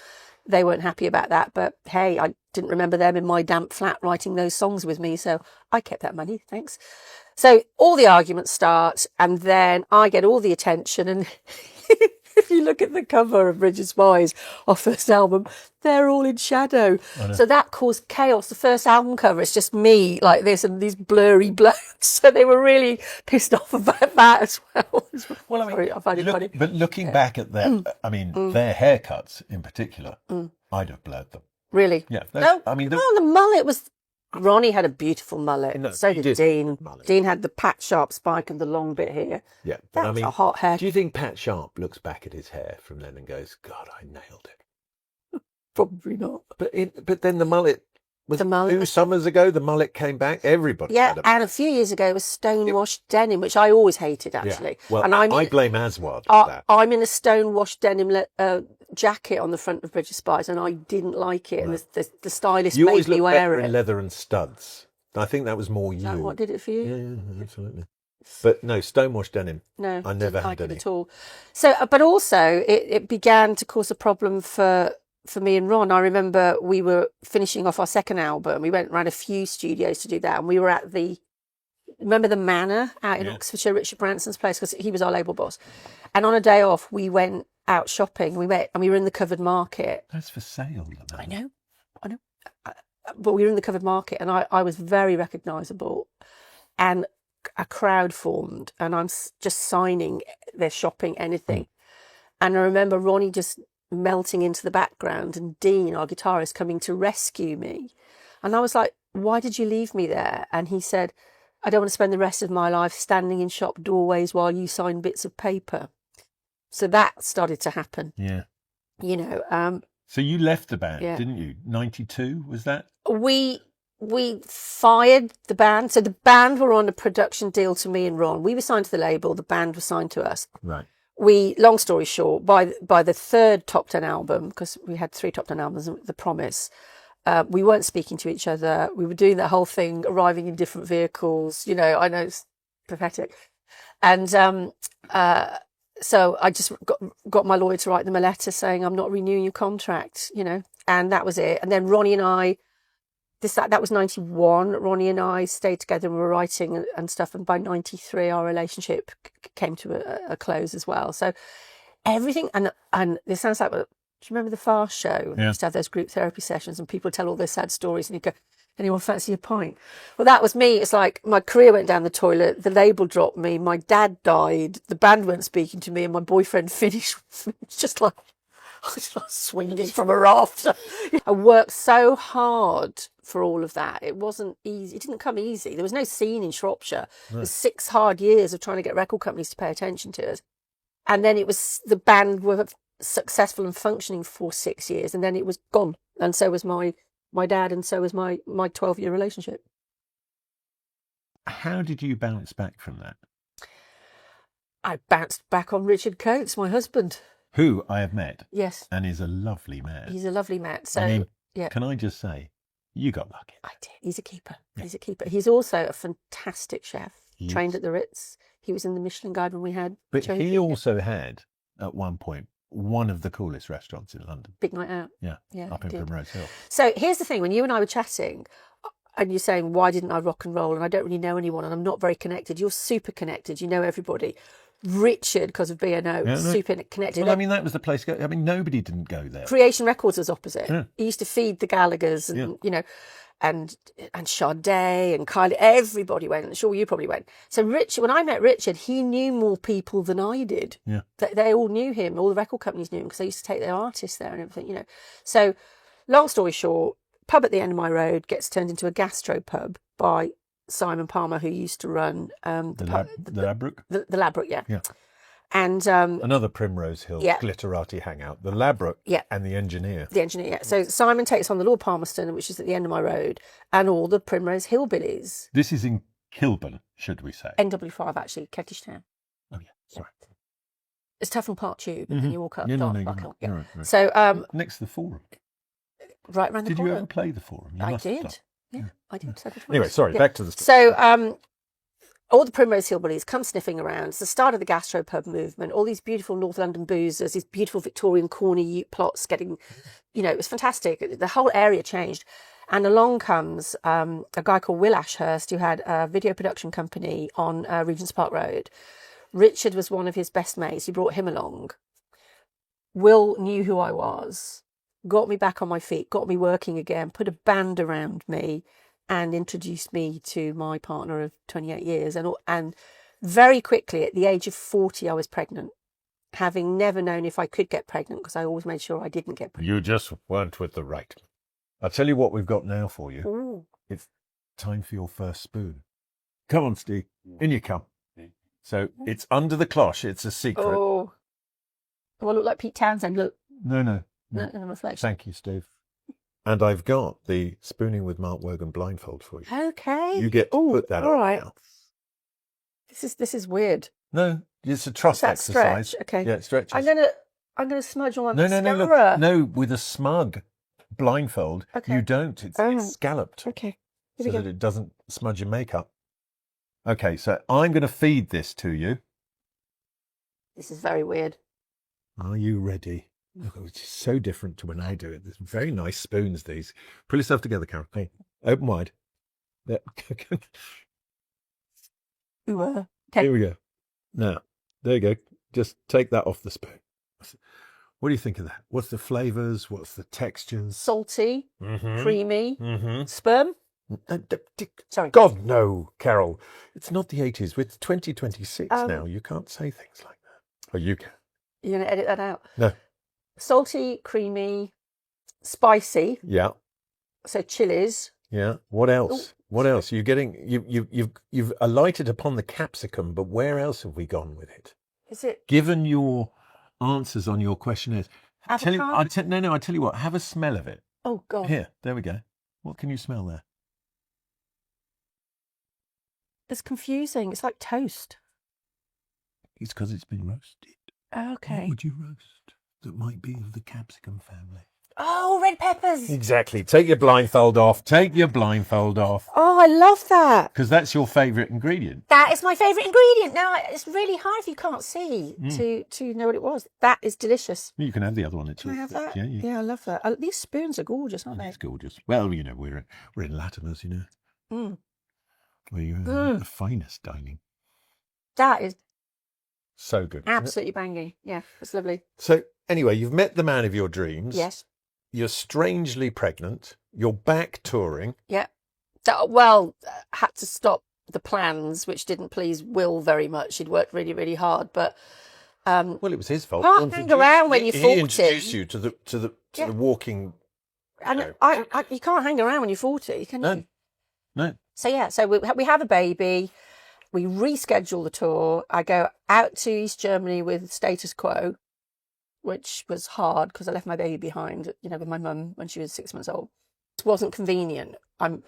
They weren't happy about that, but hey, I didn't remember them in my damp flat writing those songs with me, so I kept that money, thanks. So all the arguments start, and then I get all the attention, and if you look at the cover of Bridge of Spies, our first album, they're all in shadow. So that caused chaos. The first album cover is just me like this and these blurry blokes. So they were really pissed off about that as well. Well, I mean, sorry, I find it funny. But looking back at their, I mean, their haircuts in particular, I'd have blurred them. Really? Yeah. No, I mean, the mullet was... Ronnie had a beautiful mullet. No, so he did did. Dean. Mullet. Dean had the Pat Sharp spike and the long bit here. Yeah, but That I was mean, a hot hair. do you think Pat Sharp looks back at his hair from then and goes, "God, I nailed it"? Probably not. But then the mullet was The mullet 2 summers ago. The mullet came back. Everybody. Yeah, had and a few years ago it was stonewashed denim, which I always hated actually. Well, and I blame Aswad for that. I'm in a stonewashed denim jacket on the front of Bridge of Spies, and I didn't like it. And the stylist You made always me look wear better it. in leather and studs. I think that was more you. Is that what did it for you? Yeah, absolutely. But no, stonewashed denim. No, I never didn't had like any. it at all. So, but also it began to cause a problem for me and Ron. I remember we were finishing off our second album. We went around a few studios to do that, and we were at remember the Manor out in Oxfordshire, Richard Branson's place, because he was our label boss. And on a day off, we went out shopping. We were in the covered market. That's for sale. I know. But we were in the covered market, and I was very recognisable, and a crowd formed, and I'm just signing their shopping, anything. And I remember Ronnie just melting into the background, and Dean, our guitarist, coming to rescue me. And I was like, "Why did you leave me there?" And he said, "I don't want to spend the rest of my life standing in shop doorways while you sign bits of paper." So that started to happen. Yeah. You know. So you left the band, Yeah. didn't you? 92 was that? We fired the band. So the band were on a production deal to me and Ron. We were signed to the label. The band was signed to us. Right. Long story short, by the third top 10 album, because we had 3 top 10 albums, The Promise, we weren't speaking to each other. We were doing that whole thing, arriving in different vehicles. You know, I know it's pathetic. And so I just got my lawyer to write them a letter saying, "I'm not renewing your contract," you know, and that was it. And then Ronnie and I, that was 91. Ronnie and I stayed together and were writing and stuff. And by 93, our relationship came to a close as well. So everything, and this sounds like, do you remember the Fast Show? Yeah. We used to have those group therapy sessions and people tell all their sad stories and you go, "Anyone fancy a pint?" Well, that was me. It's like my career went down the toilet. The label dropped me. My dad died. The band weren't speaking to me, and my boyfriend finished. It's just like I was like swinging from a raft. I worked so hard for all of that. It wasn't easy. It didn't come easy. There was no scene in Shropshire. It was 6 hard years of trying to get record companies to pay attention to us, and then it was the band were successful and functioning for 6 years, and then it was gone. And so was my dad, and so was my 12-year relationship. How did you bounce back from that? I bounced back on Richard Coates, my husband. Who I have met. Yes. And is a lovely man. He's a lovely man. So, I mean, yeah. Can I just say, you got lucky. I did. He's a keeper. Yeah. He's a keeper. He's also a fantastic chef. He Trained is. at the Ritz. He was in the Michelin Guide when we had. But Joe- he also had, at one point, one of the coolest restaurants in London. Big night out. Yeah. Yeah, Up in he did. Primrose Hill. So here's the thing. When you and I were chatting, and you're saying, "Why didn't I rock and roll?" And I don't really know anyone, and I'm not very connected. You're super connected. You know everybody. Richard, because of B&O, no. super connected. Well, I mean, that was the place. I mean, nobody didn't go there. Creation Records was opposite. Yeah. He used to feed the Gallaghers, and Yeah. you know, and Sade and Kylie. Everybody went. Sure, you probably went. So Richard, when I met Richard, he knew more people than I did. Yeah. They all knew him. All the record companies knew him because they used to take their artists there and everything. You know. So, long story short, pub at the end of my road gets turned into a gastro pub by Simon Palmer, who used to run The Ladbroke? the Ladbroke, yeah. Yeah. And Another Primrose Hill Yeah. glitterati hangout. The Labrador Yeah. and the Engineer. the engineer. Yeah. So Simon takes on the Lord Palmerston, which is at the end of my road, and all the Primrose Hillbillies. This is in Kilburn, should we say? NW5 actually, Kentish Town. Oh yeah, sorry. It's Tufnell Park Tube, and then you walk up. Yeah, no, Dark no, Park you're Hill. right, Yeah. you're right, right. So Next to the Forum. right around the Did you corner. ever play the Forum? You I must have did. done. Yeah, I did several times. Anyway, sorry, Yeah. back to the So all the Primrose Hillbillies come sniffing around. It's the start of the gastropub movement. All these beautiful North London boozers, these beautiful Victorian corner ute plots getting, it was fantastic. The whole area changed. And along comes a guy called Will Ashurst, who had a video production company on Regent's Park Road. Richard was one of his best mates. He brought him along. Will knew who I was, got me back on my feet, got me working again, put a band around me, and introduced me to my partner of 28 years. And very quickly, at the age of 40, I was pregnant, having never known if I could get pregnant, because I always made sure I didn't get pregnant. You just weren't with the right. I'll tell you what we've got now for you. Ooh. It's time for your first spoon. Come on, Steve. In you come. So it's under the cloche. It's a secret. Oh. Do I look like Pete Townsend? Look. No. No, in the reflection. Thank you, Steve. And I've got the Spooning with Mark Wogan blindfold for you. Okay. You get to Ooh, put that all on right. now. This is weird. No, it's a trust That exercise. stretch. Okay. Yeah, it stretches. I'm gonna smudge all my No, mascara. look. No, with a smug blindfold, Okay. you don't. It's scalloped Okay. Here so we go. that it doesn't smudge your makeup. Okay, so I'm going to feed this to you. This is very weird. Are you ready? Look, it's so different to when I do it. There's very nice spoons, these. Pull yourself together, Carol. Hey, open wide. There. Ooh, Here okay. we go. Now, there you go. Just take that off the spoon. What do you think of that? What's the flavours? What's the textures? Salty, Mm-hmm. creamy, Mm-hmm. sperm. Sorry. God, no, Carol. It's not the 80s. It's 2026 Um, now. You can't say things like that. Oh, you can. You're gonna edit that out. No. Salty, creamy, spicy. Yeah. So chilies. Yeah. What else? What else? You're getting you've alighted upon the capsicum, but where else have we gone with it? Is it Given your answers on your questionnaires, I tell you what. Have a smell of it. Oh God. Here, there we go. What can you smell there? It's confusing. It's like toast. It's because it's been roasted. What Okay. would you roast that might be of the capsicum family? Oh, red peppers. Exactly. Take your blindfold off. Take your blindfold off. Oh, I love that. Because that's your favourite ingredient. That is my favourite ingredient. Now, it's really hard if you can't see to know what it was. That is delicious. You can have the other one. It's Can I have that? Yeah, Yeah, I love that. These spoons are gorgeous, aren't they? it's gorgeous. Well, we're in Latymer's, Mm. where you have the finest dining. That is So good. isn't it? absolutely banging. Yeah, it's lovely. So anyway, you've met the man of your dreams. Yes. You're strangely pregnant. You're back touring. Yeah. Had to stop the plans, which didn't please Will very much. He'd worked really, really hard, but Well, it was his fault. Can't hang around when you're He 40. introduced you to the Yeah. walking. and No. you can't hang around when you're 40, can you? No. So we have a baby. We reschedule the tour. I go out to East Germany with Status Quo, which was hard because I left my baby behind, with my mum when she was 6 months old. It wasn't convenient. I'm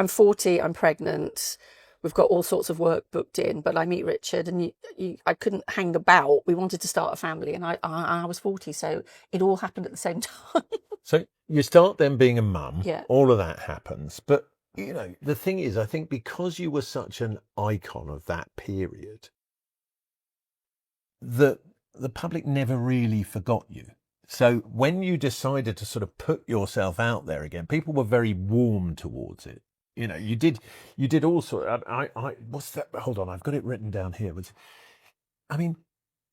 40. I'm pregnant. We've got all sorts of work booked in, but I meet Richard, and I couldn't hang about. We wanted to start a family, and I was 40, so it all happened at the same time. So you start then being a mum. Yeah. All of that happens, but the thing is, I think because you were such an icon of that period, the public never really forgot you. So when you decided to sort of put yourself out there again, people were very warm towards it. You did all sort of, what's that? Hold on, I've got it written down here.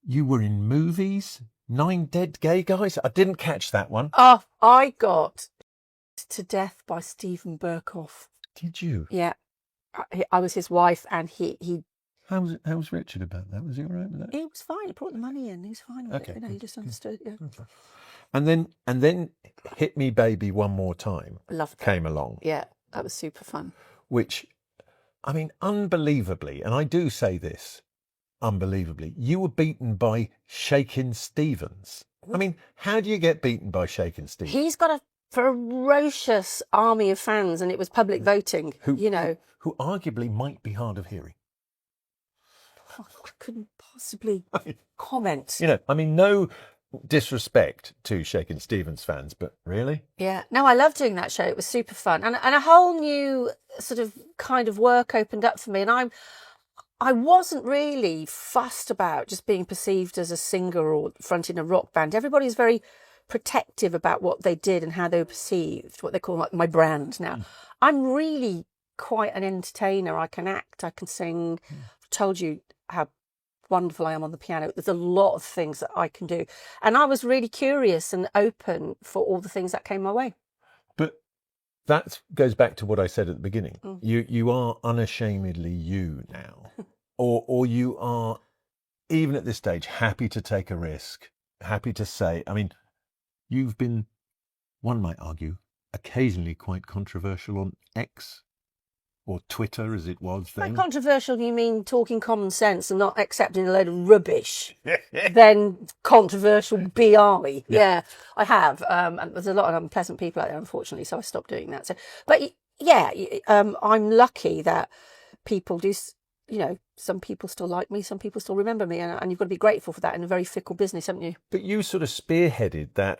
You were in movies, 9 Dead Gay Guys. I didn't catch that one. Oh, I got to death by Stephen Burkoff. Did you? Yeah. I was his wife, and he How was Richard about that? Was he all right with that? he was fine. He brought the money in. He was fine with Okay, it. He good, just good. understood. Yeah. And then Hit Me Baby One More Time Loved that. came along, Yeah, that was super fun. which, unbelievably, and I do say this, unbelievably. You were beaten by Shakin' Stevens. I mean, how do you get beaten by Shakin' Stevens? He's got a ferocious army of fans, and it was public voting. Who arguably might be hard of hearing. I couldn't possibly comment. I mean, no disrespect to Shakin' Stevens fans, but really? Yeah. No, I love doing that show. It was super fun. And a whole new sort of kind of work opened up for me. And I wasn't really fussed about just being perceived as a singer or fronting a rock band. Everybody's very protective about what they did and how they were perceived, what they call like my brand now. I'm really quite an entertainer. I can act, I can sing. I've told you how wonderful I am on the piano. There's a lot of things that I can do. And I was really curious and open for all the things that came my way. But that goes back to what I said at the beginning. You are unashamedly you now. or you are, even at this stage, happy to take a risk, happy to say, I mean, you've been, one might argue, occasionally quite controversial on X. Or Twitter, as it was then. By controversial, you mean talking common sense and not accepting a load of rubbish? Then controversial BI. Yeah, I have. And there's a lot of unpleasant people out there, unfortunately, so I stopped doing that. So, but yeah, I'm lucky that people do, some people still like me, some people still remember me, and you've got to be grateful for that in a very fickle business, haven't you? But you sort of spearheaded that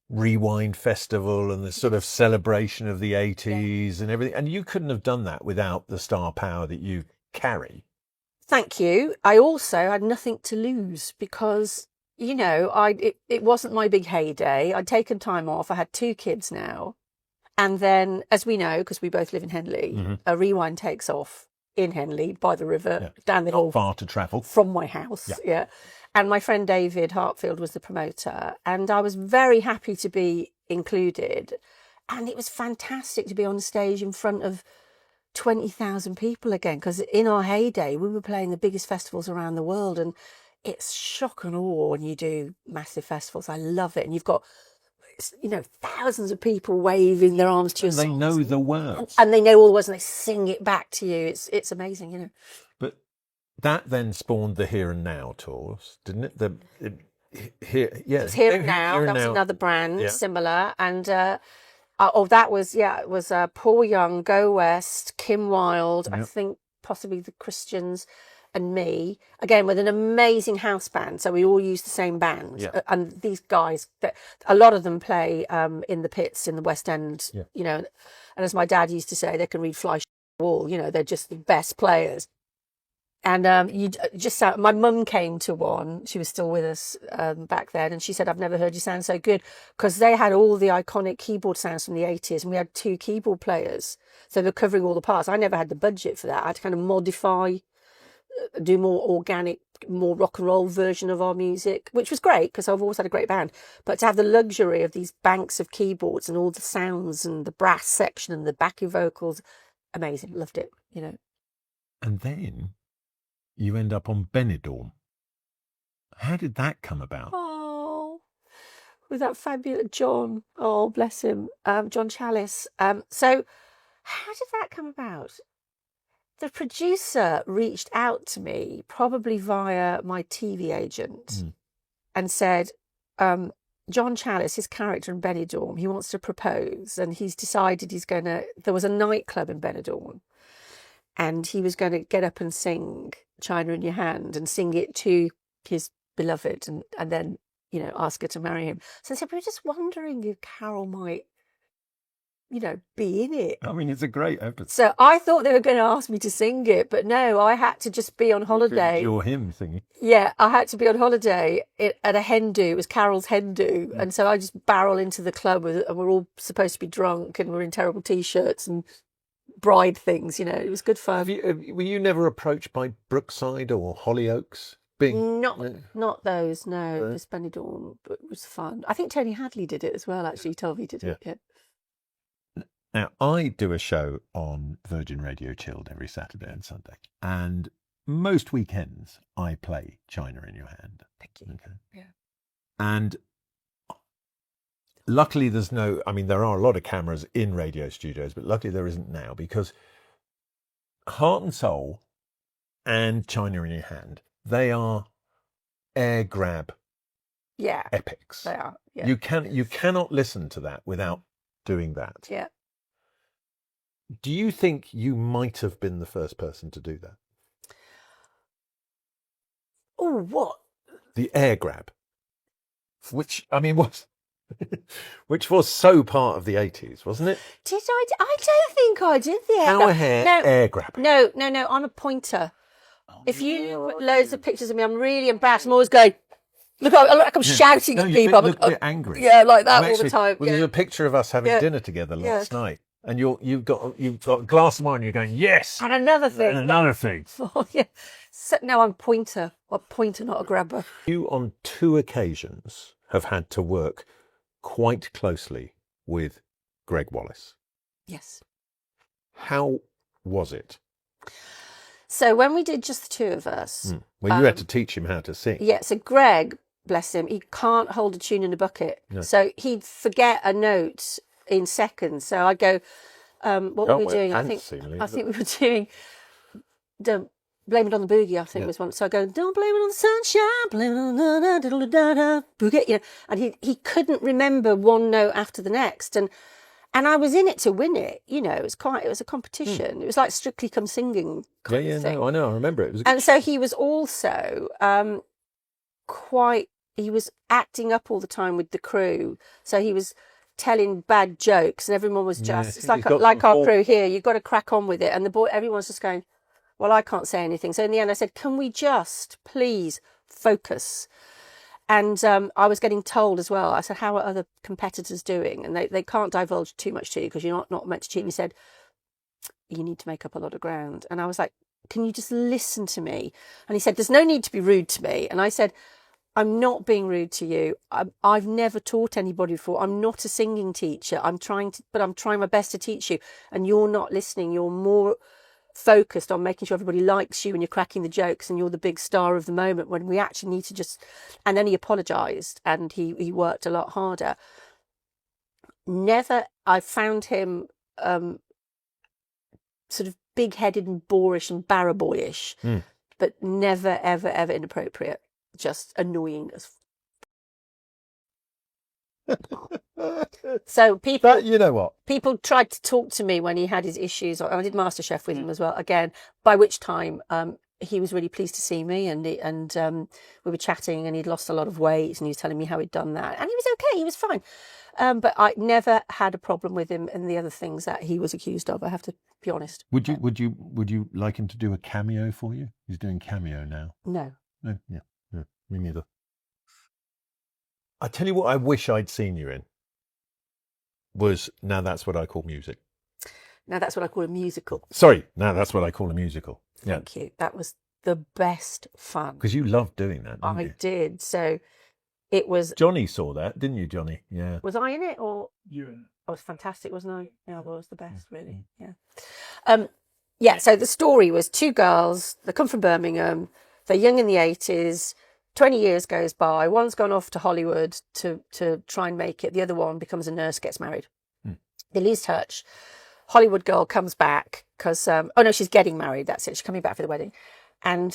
Rewind Festival and the sort of celebration of the 80s and everything. And you couldn't have done that without the star power that you carry. Thank you. I also had nothing to lose because, it wasn't my big heyday. I'd taken time off. I had 2 kids now. And then, as we know, because we both live in Henley, a Rewind takes off in Henley by the river, down the hill. Not far to travel. From my house, yeah. And my friend David Hartfield was the promoter, and I was very happy to be included. And it was fantastic to be on stage in front of 20,000 people again, because in our heyday, we were playing the biggest festivals around the world, and it's shock and awe when you do massive festivals. I love it. And you've got, thousands of people waving their arms to you. They know the words. And they know all the words, and they sing it back to you. It's amazing, But that then spawned the Here and Now tours, didn't it? It's Here and Now. That was another brand, similar. And that was, it was Paul Young, Go West, Kim Wilde, I think possibly the Christians, and me, again with an amazing house band. So we all used the same band. And these guys, a lot of them play in the pits in the West End, and as my dad used to say, they can read fly wall, they're just the best players. And my mum came to one. She was still with us back then, and she said, "I've never heard you sound so good," because they had all the iconic keyboard sounds from the 80s, and we had 2 keyboard players, so they're covering all the parts. I never had the budget for that. I had to kind of modify, do more organic, more rock and roll version of our music, which was great because I've always had a great band. But to have the luxury of these banks of keyboards and all the sounds and the brass section and the backing vocals, amazing. Loved it. And then you end up on Benidorm. How did that come about? Oh, with that fabulous John. Oh, bless him. John Chalice. So how did that come about? The producer reached out to me, probably via my TV agent, and said, John Chalice, his character in Benidorm, he wants to propose, and he's decided there was a nightclub in Benidorm, and he was going to get up and sing China in Your Hand and sing it to his beloved and then, ask her to marry him. So I said, we were just wondering if Carol might, be in it. I mean, it's a great episode. So I thought they were going to ask me to sing it, but no, I had to just be on holiday. You're him singing. Yeah, I had to be on holiday at a hen do. It was Carol's hen do. And so I just barrel into the club and we're all supposed to be drunk and we're in terrible T-shirts and bride things, it was good fun. Were you never approached by Brookside or Hollyoaks? Not those, no. Just Benidorm, but it was fun. I think Tony Hadley did it as well, actually. He told me he did it, yeah. Now, I do a show on Virgin Radio Chilled every Saturday and Sunday. And most weekends, I play China in Your Hand. Thank you. Okay. Yeah. And luckily there are a lot of cameras in radio studios, but luckily there isn't now, because Heart and Soul and China in Your Hand, they are air grab Yeah, epics. they are. Yeah. You cannot listen to that without doing that. Yeah. Do you think you might have been the first person to do that? Oh, what? The air grab, which I mean was, which was so part of the 80s, wasn't it? Did I? I don't think I did the air Power grab. hair No, air grab. no. I'm a pointer. If you put loads of pictures of me, I'm really embarrassed. I'm always going, look, I look like I'm shouting No, at you people. look a bit angry. Yeah, like that I'm all the time. Well, there's Yeah. a picture of us having Yeah. dinner together last Yeah. night, and you've got a glass of wine. And you're going yes, And another thing. and another thing. Oh, yeah. So, no, I'm a pointer. A pointer, not a grabber. You on 2 occasions have had to work quite closely with Gregg Wallace. Yes. How was it? So when we did just the two of us, Well, you had to teach him how to sing. yeah, so Greg, bless him, he can't hold a tune in a bucket. No. So he'd forget a note in seconds. So I'd go, what were we doing? I think we were doing Don't Blame It on the Boogie, I think was one. So I go, don't blame it on the sunshine, blame it on the boogie, you know. And he couldn't remember one note after the next. And I was in it to win it, you know. It was a competition. It was like Strictly Come Singing kind of thing. No, I know, I remember it. It was And so he was also he was acting up all the time with the crew. So he was telling bad jokes and everyone was just, it's like our crew here, you've got to crack on with it. And everyone's just going, well, I can't say anything. So in the end I said, can we just please focus? And I was getting told as well, I said, how are other competitors doing? And they can't divulge too much to you because you're not meant to cheat. And he said, you need to make up a lot of ground. And I was like, can you just listen to me? And he said, there's no need to be rude to me. And I said, I'm not being rude to you. I've never taught anybody before. I'm not a singing teacher. I'm trying my best to teach you. And you're not listening. You're more focused on making sure everybody likes you and you're cracking the jokes and you're the big star of the moment when we actually need to just. And then he apologized and he worked a lot harder. I found him sort of big-headed and boorish and barraboyish, but never ever ever inappropriate, just annoying as So people, you know what? People tried to talk to me when he had his issues. I did MasterChef with him as well. Again, by which time he was really pleased to see me, and we were chatting, and he'd lost a lot of weight, and he was telling me how he'd done that, and he was okay. He was fine. But I never had a problem with him and the other things that he was accused of. I have to be honest. Would you like him to do a cameo for you? He's doing cameo now. No. No, yeah, me neither. I tell you what, I wish I'd seen you in. Was Now That's What I Call Music. Now That's What I Call a Musical. Sorry, Now That's What I Call a Musical. Yeah. Thank you. That was the best fun. Because you loved doing that, didn't you? I did. So it was. Johnny saw that, didn't you, Johnny? Yeah. Was I in it or? You in it. I was fantastic, wasn't I? Yeah, I was the best, really. Yeah. Yeah. So the story was two girls. They come from Birmingham. They're young in the 80s. 20 years goes by. One's gone off to Hollywood to try and make it. The other one becomes a nurse, gets married. They lose touch. Hollywood girl comes back because, she's getting married. That's it. She's coming back for the wedding. And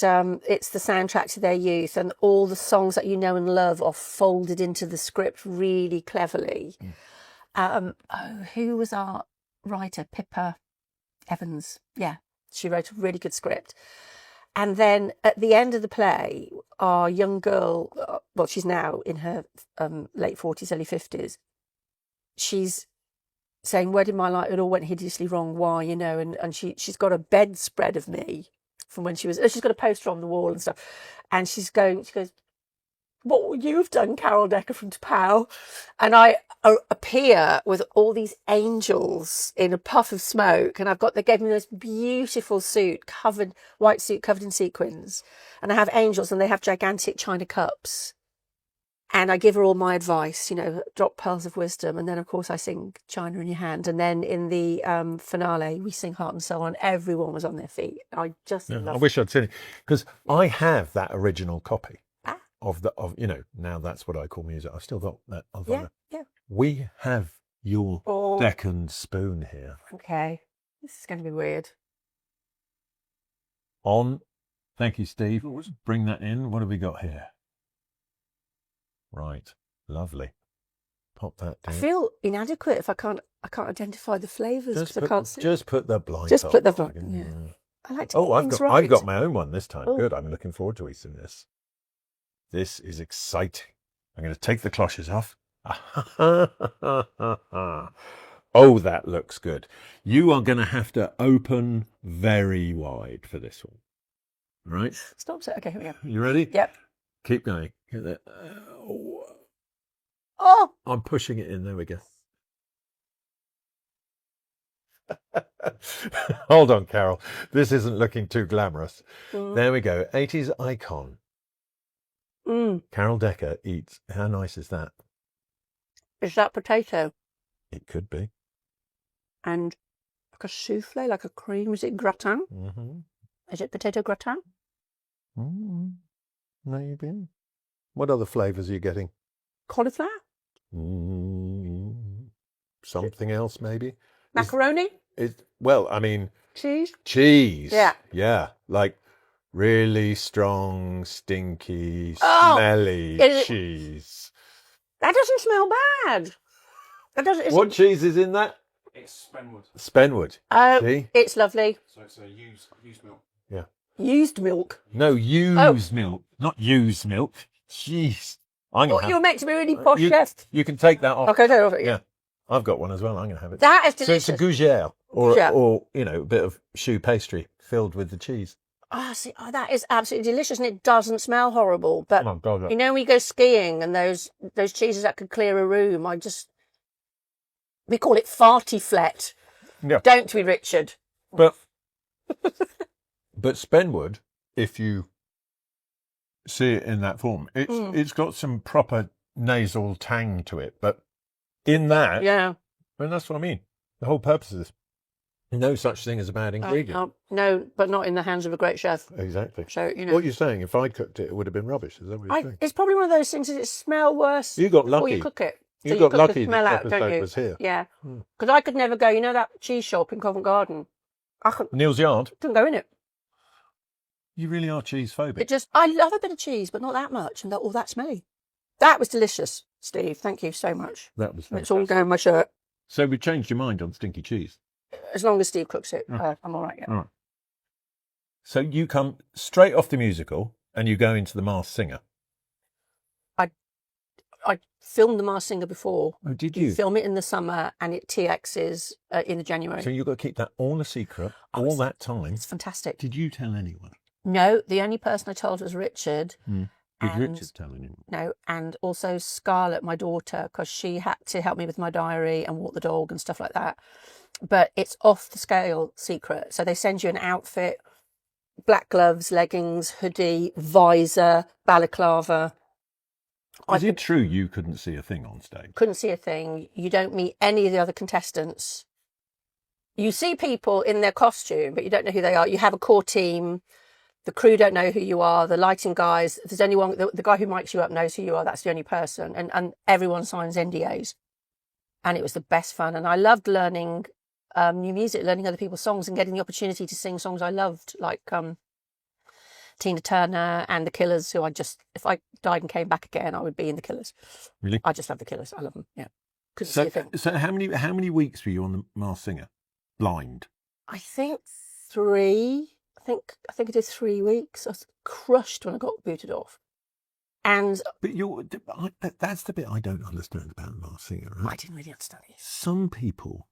it's the soundtrack to their youth. And all the songs that you know and love are folded into the script really cleverly. Who was our writer? Pippa Evans. Yeah, she wrote a really good script. And then at the end of the play, our young girl, she's now in her late 40s, early 50s. She's saying, where did my life, it all went hideously wrong, why, and she's got a bedspread of me from when she's got a poster on the wall and stuff. And she goes, what would you have done, Carol Decker from T'Pau? And I appear with all these angels in a puff of smoke, and they gave me this beautiful white suit covered in sequins, and I have angels and they have gigantic china cups, and I give her all my advice, drop pearls of wisdom, and then of course I sing China in Your Hand, and then in the finale we sing Heart and Soul, and everyone was on their feet. I just I wish I'd seen it, because I have that original copy of Now That's What I Call Music. I've still got that. Yeah. We have your second spoon here. Okay, this is going to be weird. On Thank you, Steve. Bring that in. What have we got here? Right. Lovely. Pop that I down. feel inadequate if I can't identify the flavours because I can't see. Just put the blind. Just put the on. blind. Yeah. I like to Oh, get I've things got right. my own one this time. Oh. Good. I'm looking forward to eating this. This is exciting. I'm going to take the cloches off. Oh, that looks good. You are going to have to open very wide for this one. All right? Stop. Okay, here we go. You ready? Yep. Keep going. Oh, I'm pushing it in. There we go. Hold on, Carol. This isn't looking too glamorous. There we go. 80s icon. Carol Decker eats. How nice is that? Is that potato? It could be. And like a souffle, like a cream. Is it gratin? Mm-hmm. Is it potato gratin? Maybe. What other flavours are you getting? Cauliflower? Something else, maybe? Macaroni? Well, I mean... Cheese? Cheese. Yeah. Yeah. Like really strong, stinky, Oh, smelly cheese. That doesn't smell bad. That doesn't. What cheese is in that? It's Spenwood. Spenwood. Oh, See? it's lovely. So it's a used milk. Yeah. Used milk. No, used milk. Not used milk. Jeez. I'm Oh, gonna you're meant to be really posh, chef. You can take that off. Okay, take it off. Yeah. I've got one as well. I'm going to have it. That is So delicious. it's a Gougere Gougere. or, you know, a bit of choux pastry filled with the cheese. That is absolutely delicious, and it doesn't smell horrible. But Oh, God. you know, when we go skiing and those cheeses that could clear a room, we call it farty flet. Yeah. Don't we, Richard? But Spenwood, if you see it in that form, it's got some proper nasal tang to it. But in that, Yeah. and that's what I mean. The whole purpose of this, no such thing as a bad ingredient. No, but not in the hands of a great chef. Exactly. So, you know. What you're saying, if I'd cooked it, it would have been rubbish. Is that what you're saying? It's probably one of those things that it smell worse You got before lucky. you cook it. You So got cook lucky the smell this out, don't episode you? was here. Yeah. Because I could never go, you know that cheese shop in Covent Garden? I Neil's Yard. couldn't go in it. You really are cheese phobic. I love a bit of cheese, but not that much, and all that smelly. That was delicious, Steve. Thank you so much. That was It's all down my shirt. So we changed your mind on stinky cheese. As long as Steve cooks it, I'm all right. Yeah. All right. So you come straight off the musical and you go into The Masked Singer. I filmed The Masked Singer before. Oh, did you? Film it in the summer, and it TXs in the January. So you've got to keep that all a secret all that time. It's fantastic. Did you tell anyone? No, the only person I told was Richard. Did And- Richard tell anyone? No, and also Scallop, my daughter, because she had to help me with my diary and walk the dog and stuff like that. But it's off the scale secret. So they send you an outfit, black gloves, leggings, hoodie, visor, balaclava. Is it true you couldn't see a thing on stage? Couldn't see a thing. You don't meet any of the other contestants. You see people in their costume, but you don't know who they are. You have a core team. The crew don't know who you are. The lighting guys, there's only one, the guy who mics you up knows who you are. That's the only person. And everyone signs NDAs. And it was the best fun. And I loved learning new music, learning other people's songs and getting the opportunity to sing songs I loved, like Tina Turner and The Killers, who if I died and came back again, I would be in The Killers. Really? I just love The Killers. I love them. Yeah. Couldn't see a thing. So how many weeks were you on The Masked Singer? Blind? I think 3. I think I did 3 weeks. I was crushed when I got booted off. And But that's the bit I don't understand about The Masked Singer, right? I didn't really understand it. Some people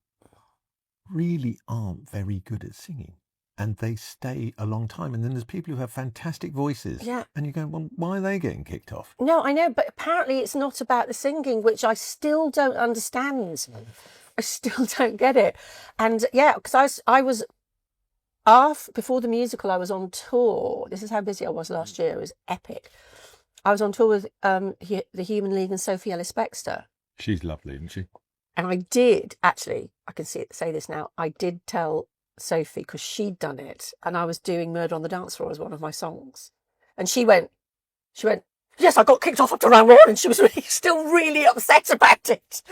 really aren't very good at singing and they stay a long time. And then there's people who have fantastic voices. Yeah. And you go, well, why are they getting kicked off? No, I know, but apparently it's not about the singing, which I still don't understand. I still don't get it. And yeah, because I was before the musical, I was on tour. This is how busy I was last year. It was epic. I was on tour with the Human League and Sophie Ellis-Bextor. She's lovely, isn't she? And I did, actually, I can say this now, I did tell Sophie, because she'd done it, and I was doing Murder on the Dance Floor as one of my songs. And she went, yes, I got kicked off after round 1, and she was still really upset about it.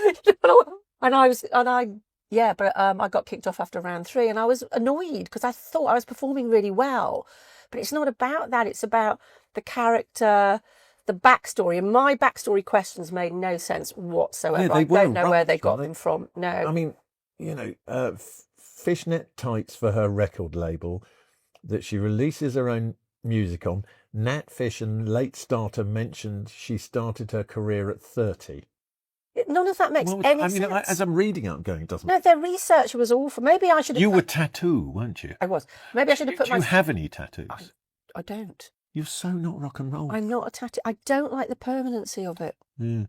I got kicked off after round 3, and I was annoyed because I thought I was performing really well. But it's not about that. It's about the character, the backstory. And my backstory questions made no sense whatsoever. Yeah, I they don't were know where rubbish, they got weren't they? them from. No. I mean, fishnet tights for her record label that she releases her own music on. Nat Fish and Late Starter mentioned she started her career at 30. None of that makes any sense. As I'm reading it, I'm going, it doesn't. No, their research was awful. Maybe I should have... You were tattoo, weren't you? I was. Maybe I should have put Do you have any tattoos? I don't. You're so not rock and roll. I'm not a tattoo. I don't like the permanency of it. Yeah.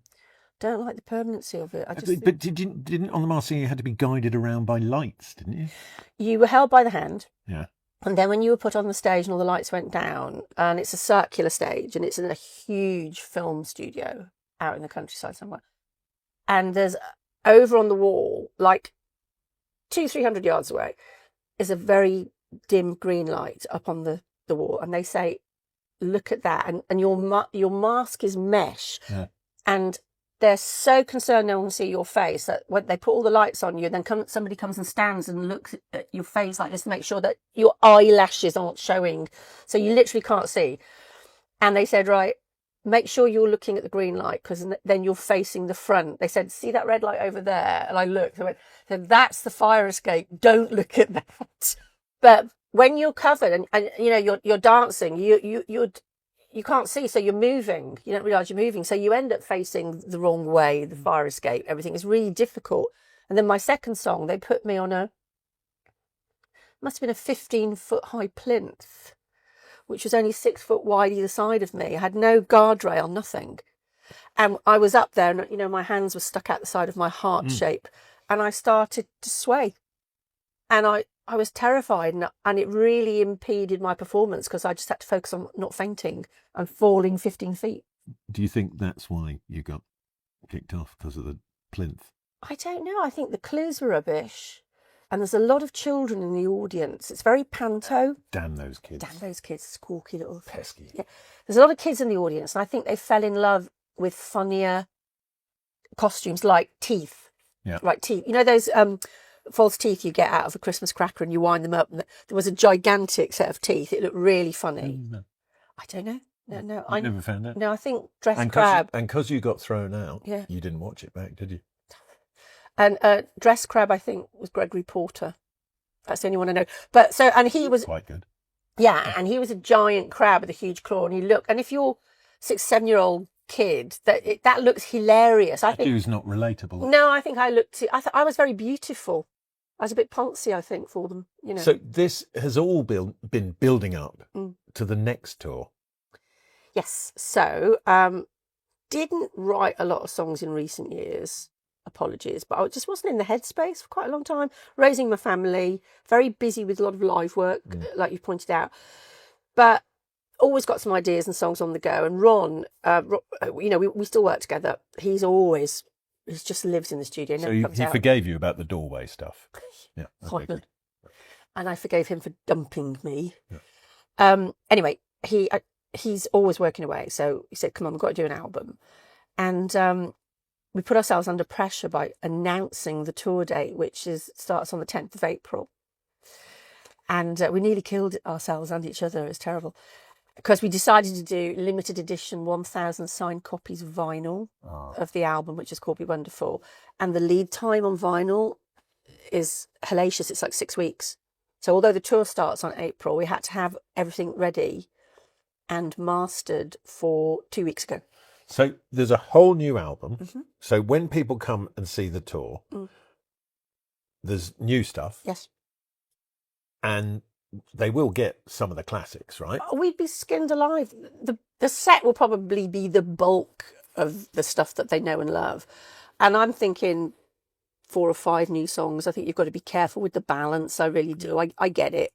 Don't like the permanency of it. I just But didn't on the Mars Singer you had to be guided around by lights, didn't you? You were held by the hand. Yeah. And then when you were put on the stage and all the lights went down, and it's a circular stage and it's in a huge film studio out in the countryside somewhere. And there's over on the wall, like 200-300 yards away, is a very dim green light up on the wall. And they say, look at that. And your mask is mesh. Yeah. And they're so concerned no one will see your face that when they put all the lights on you, then somebody comes and stands and looks at your face like this to make sure that your eyelashes aren't showing. So you literally can't see. And they said, right, make sure you're looking at the green light because then you're facing the front. They said, see that red light over there? And I looked. I went, so that's the fire escape. Don't look at that. But when you're covered and you're dancing, you can't see, so you're moving. You don't realise you're moving, so you end up facing the wrong way. The fire escape, everything is really difficult. And then my second song, they put me on must have been a 15-foot high plinth, which was only 6 foot wide either side of me. I had no guardrail, nothing. And I was up there and, my hands were stuck out the side of my heart shape. And I started to sway. And I was terrified and it really impeded my performance because I just had to focus on not fainting and falling 15 feet. Do you think that's why you got kicked off, because of the plinth? I don't know. I think the clues were rubbish. And there's a lot of children in the audience. It's very panto. Damn those kids. Damn those kids, squawky little... Pesky. Yeah. There's a lot of kids in the audience and I think they fell in love with funnier costumes like teeth. Yeah. Like teeth. You know those false teeth you get out of a Christmas cracker and you wind them up and there was a gigantic set of teeth. It looked really funny. No. I don't know. No. I never found out. No, I think Dress And Crab. because you got thrown out, Yeah. you didn't watch it back, did you? And Dress Crab, I think, was Gregory Porter. That's the only one I know. But and he was Quite good. Yeah, and he was a giant crab with a huge claw, and and if you're 6-7-year-old kid, that looks hilarious. I think Tattoo's not relatable. No, I think I I was very beautiful. I was a bit poncy, I think, for them. So this has all been building up to the next tour. Yes. So didn't write a lot of songs in recent years. Apologies, but I just wasn't in the headspace for quite a long time. Raising my family, very busy with a lot of live work, like you pointed out. But always got some ideas and songs on the go. And Ron, we still work together. He just lives in the studio. So Never comes he out. forgave you about the doorway stuff. Yeah. Okay, Simon. And I forgave him for dumping me. Yeah. Anyway, he's always working away. So he said, come on, we've got to do an album. And we put ourselves under pressure by announcing the tour date, which starts on the 10th of April. And we nearly killed ourselves and each other. It was terrible. Because we decided to do limited edition 1,000 signed copies of vinyl of the album, which is called Be Wonderful. And the lead time on vinyl is hellacious. It's like 6 weeks. So although the tour starts on April, we had to have everything ready and mastered for 2 weeks ago. So there's a whole new album. Mm-hmm. So when people come and see the tour, there's new stuff. Yes. And they will get some of the classics, right? We'd be skinned alive. The set will probably be the bulk of the stuff that they know and love. And I'm thinking 4 or 5 new songs. I think you've got to be careful with the balance. I really do. I get it.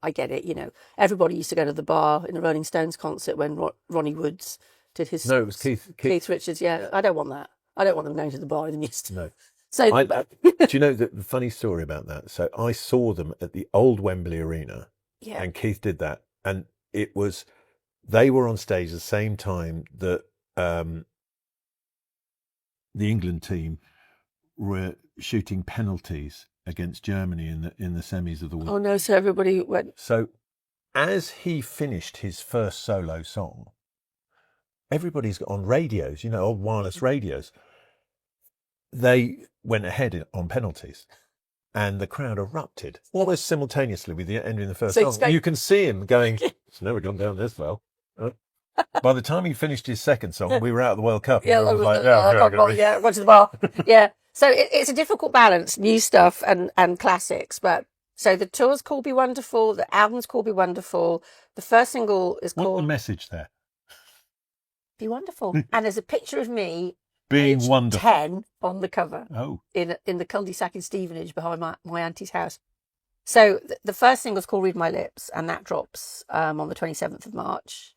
Everybody used to go to the bar in a Rolling Stones concert when Ronnie Woods did his... No, it was Keith Richards, yeah. I don't want that. I don't want them going to the bar with them used to. No. So, do you know the funny story about that? So I saw them at the old Wembley Arena, and Keith did that, and they were on stage at the same time that the England team were shooting penalties against Germany in the semis of the World. Oh no! So everybody went. So as he finished his first solo song, everybody's got on radios, old wireless radios. They went ahead on penalties. And the crowd erupted almost simultaneously with the ending of the first So song. You can see him going, it's never gone down this well. By the time he finished his second song, we were out of the World Cup. And everyone was like, got to the bar. Yeah. So it's a difficult balance, new stuff and classics. But so the tour's called Be Wonderful, the album's called Be Wonderful. The first single is What's called the message there? Be Wonderful. And there's a picture of me Being age wonderful. 10 on the cover. Oh. In the cul-de-sac in Stevenage behind my auntie's house. So the first single's called Read My Lips, and that drops on the 27th of March.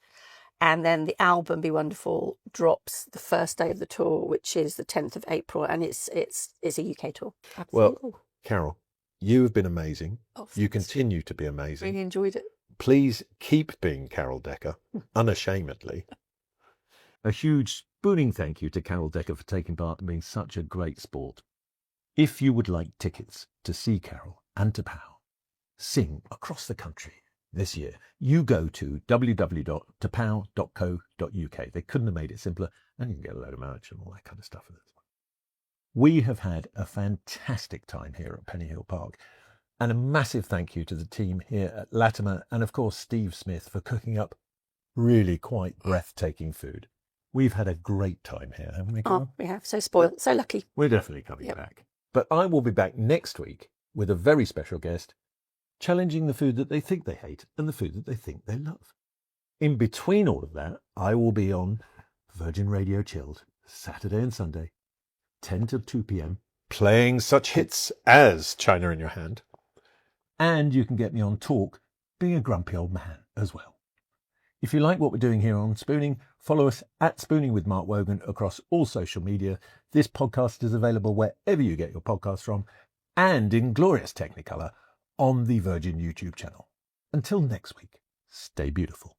And then the album Be Wonderful drops the first day of the tour, which is the 10th of April, and it's a UK tour. Absolutely. Well, Carol, you have been amazing. Oh, You thanks. continue to be amazing. Really enjoyed it. Please keep being Carol Decker, unashamedly. A huge spooning thank you to Carol Decker for taking part and being such a great sport. If you would like tickets to see Carol and to Pow sing across the country this year, you go to www.topow.co.uk. They couldn't have made it simpler, and you can get a load of merch and all that kind of stuff with it. We have had a fantastic time here at Pennyhill Park, and a massive thank you to the team here at Latymer and, of course, Steve Smith for cooking up really quite breathtaking food. We've had a great time here, haven't we, Carol? Oh, we have. So spoiled. So lucky. We're definitely coming back. But I will be back next week with a very special guest, challenging the food that they think they hate and the food that they think they love. In between all of that, I will be on Virgin Radio Chilled, Saturday and Sunday, 10 to 2 p.m, playing such hits as China in Your Hand. And you can get me on Talk, being a grumpy old man as well. If you like what we're doing here on Spooning, follow us at Spooning with Mark Wogan across all social media. This podcast is available wherever you get your podcasts from, and in glorious Technicolor on the Virgin YouTube channel. Until next week, stay beautiful.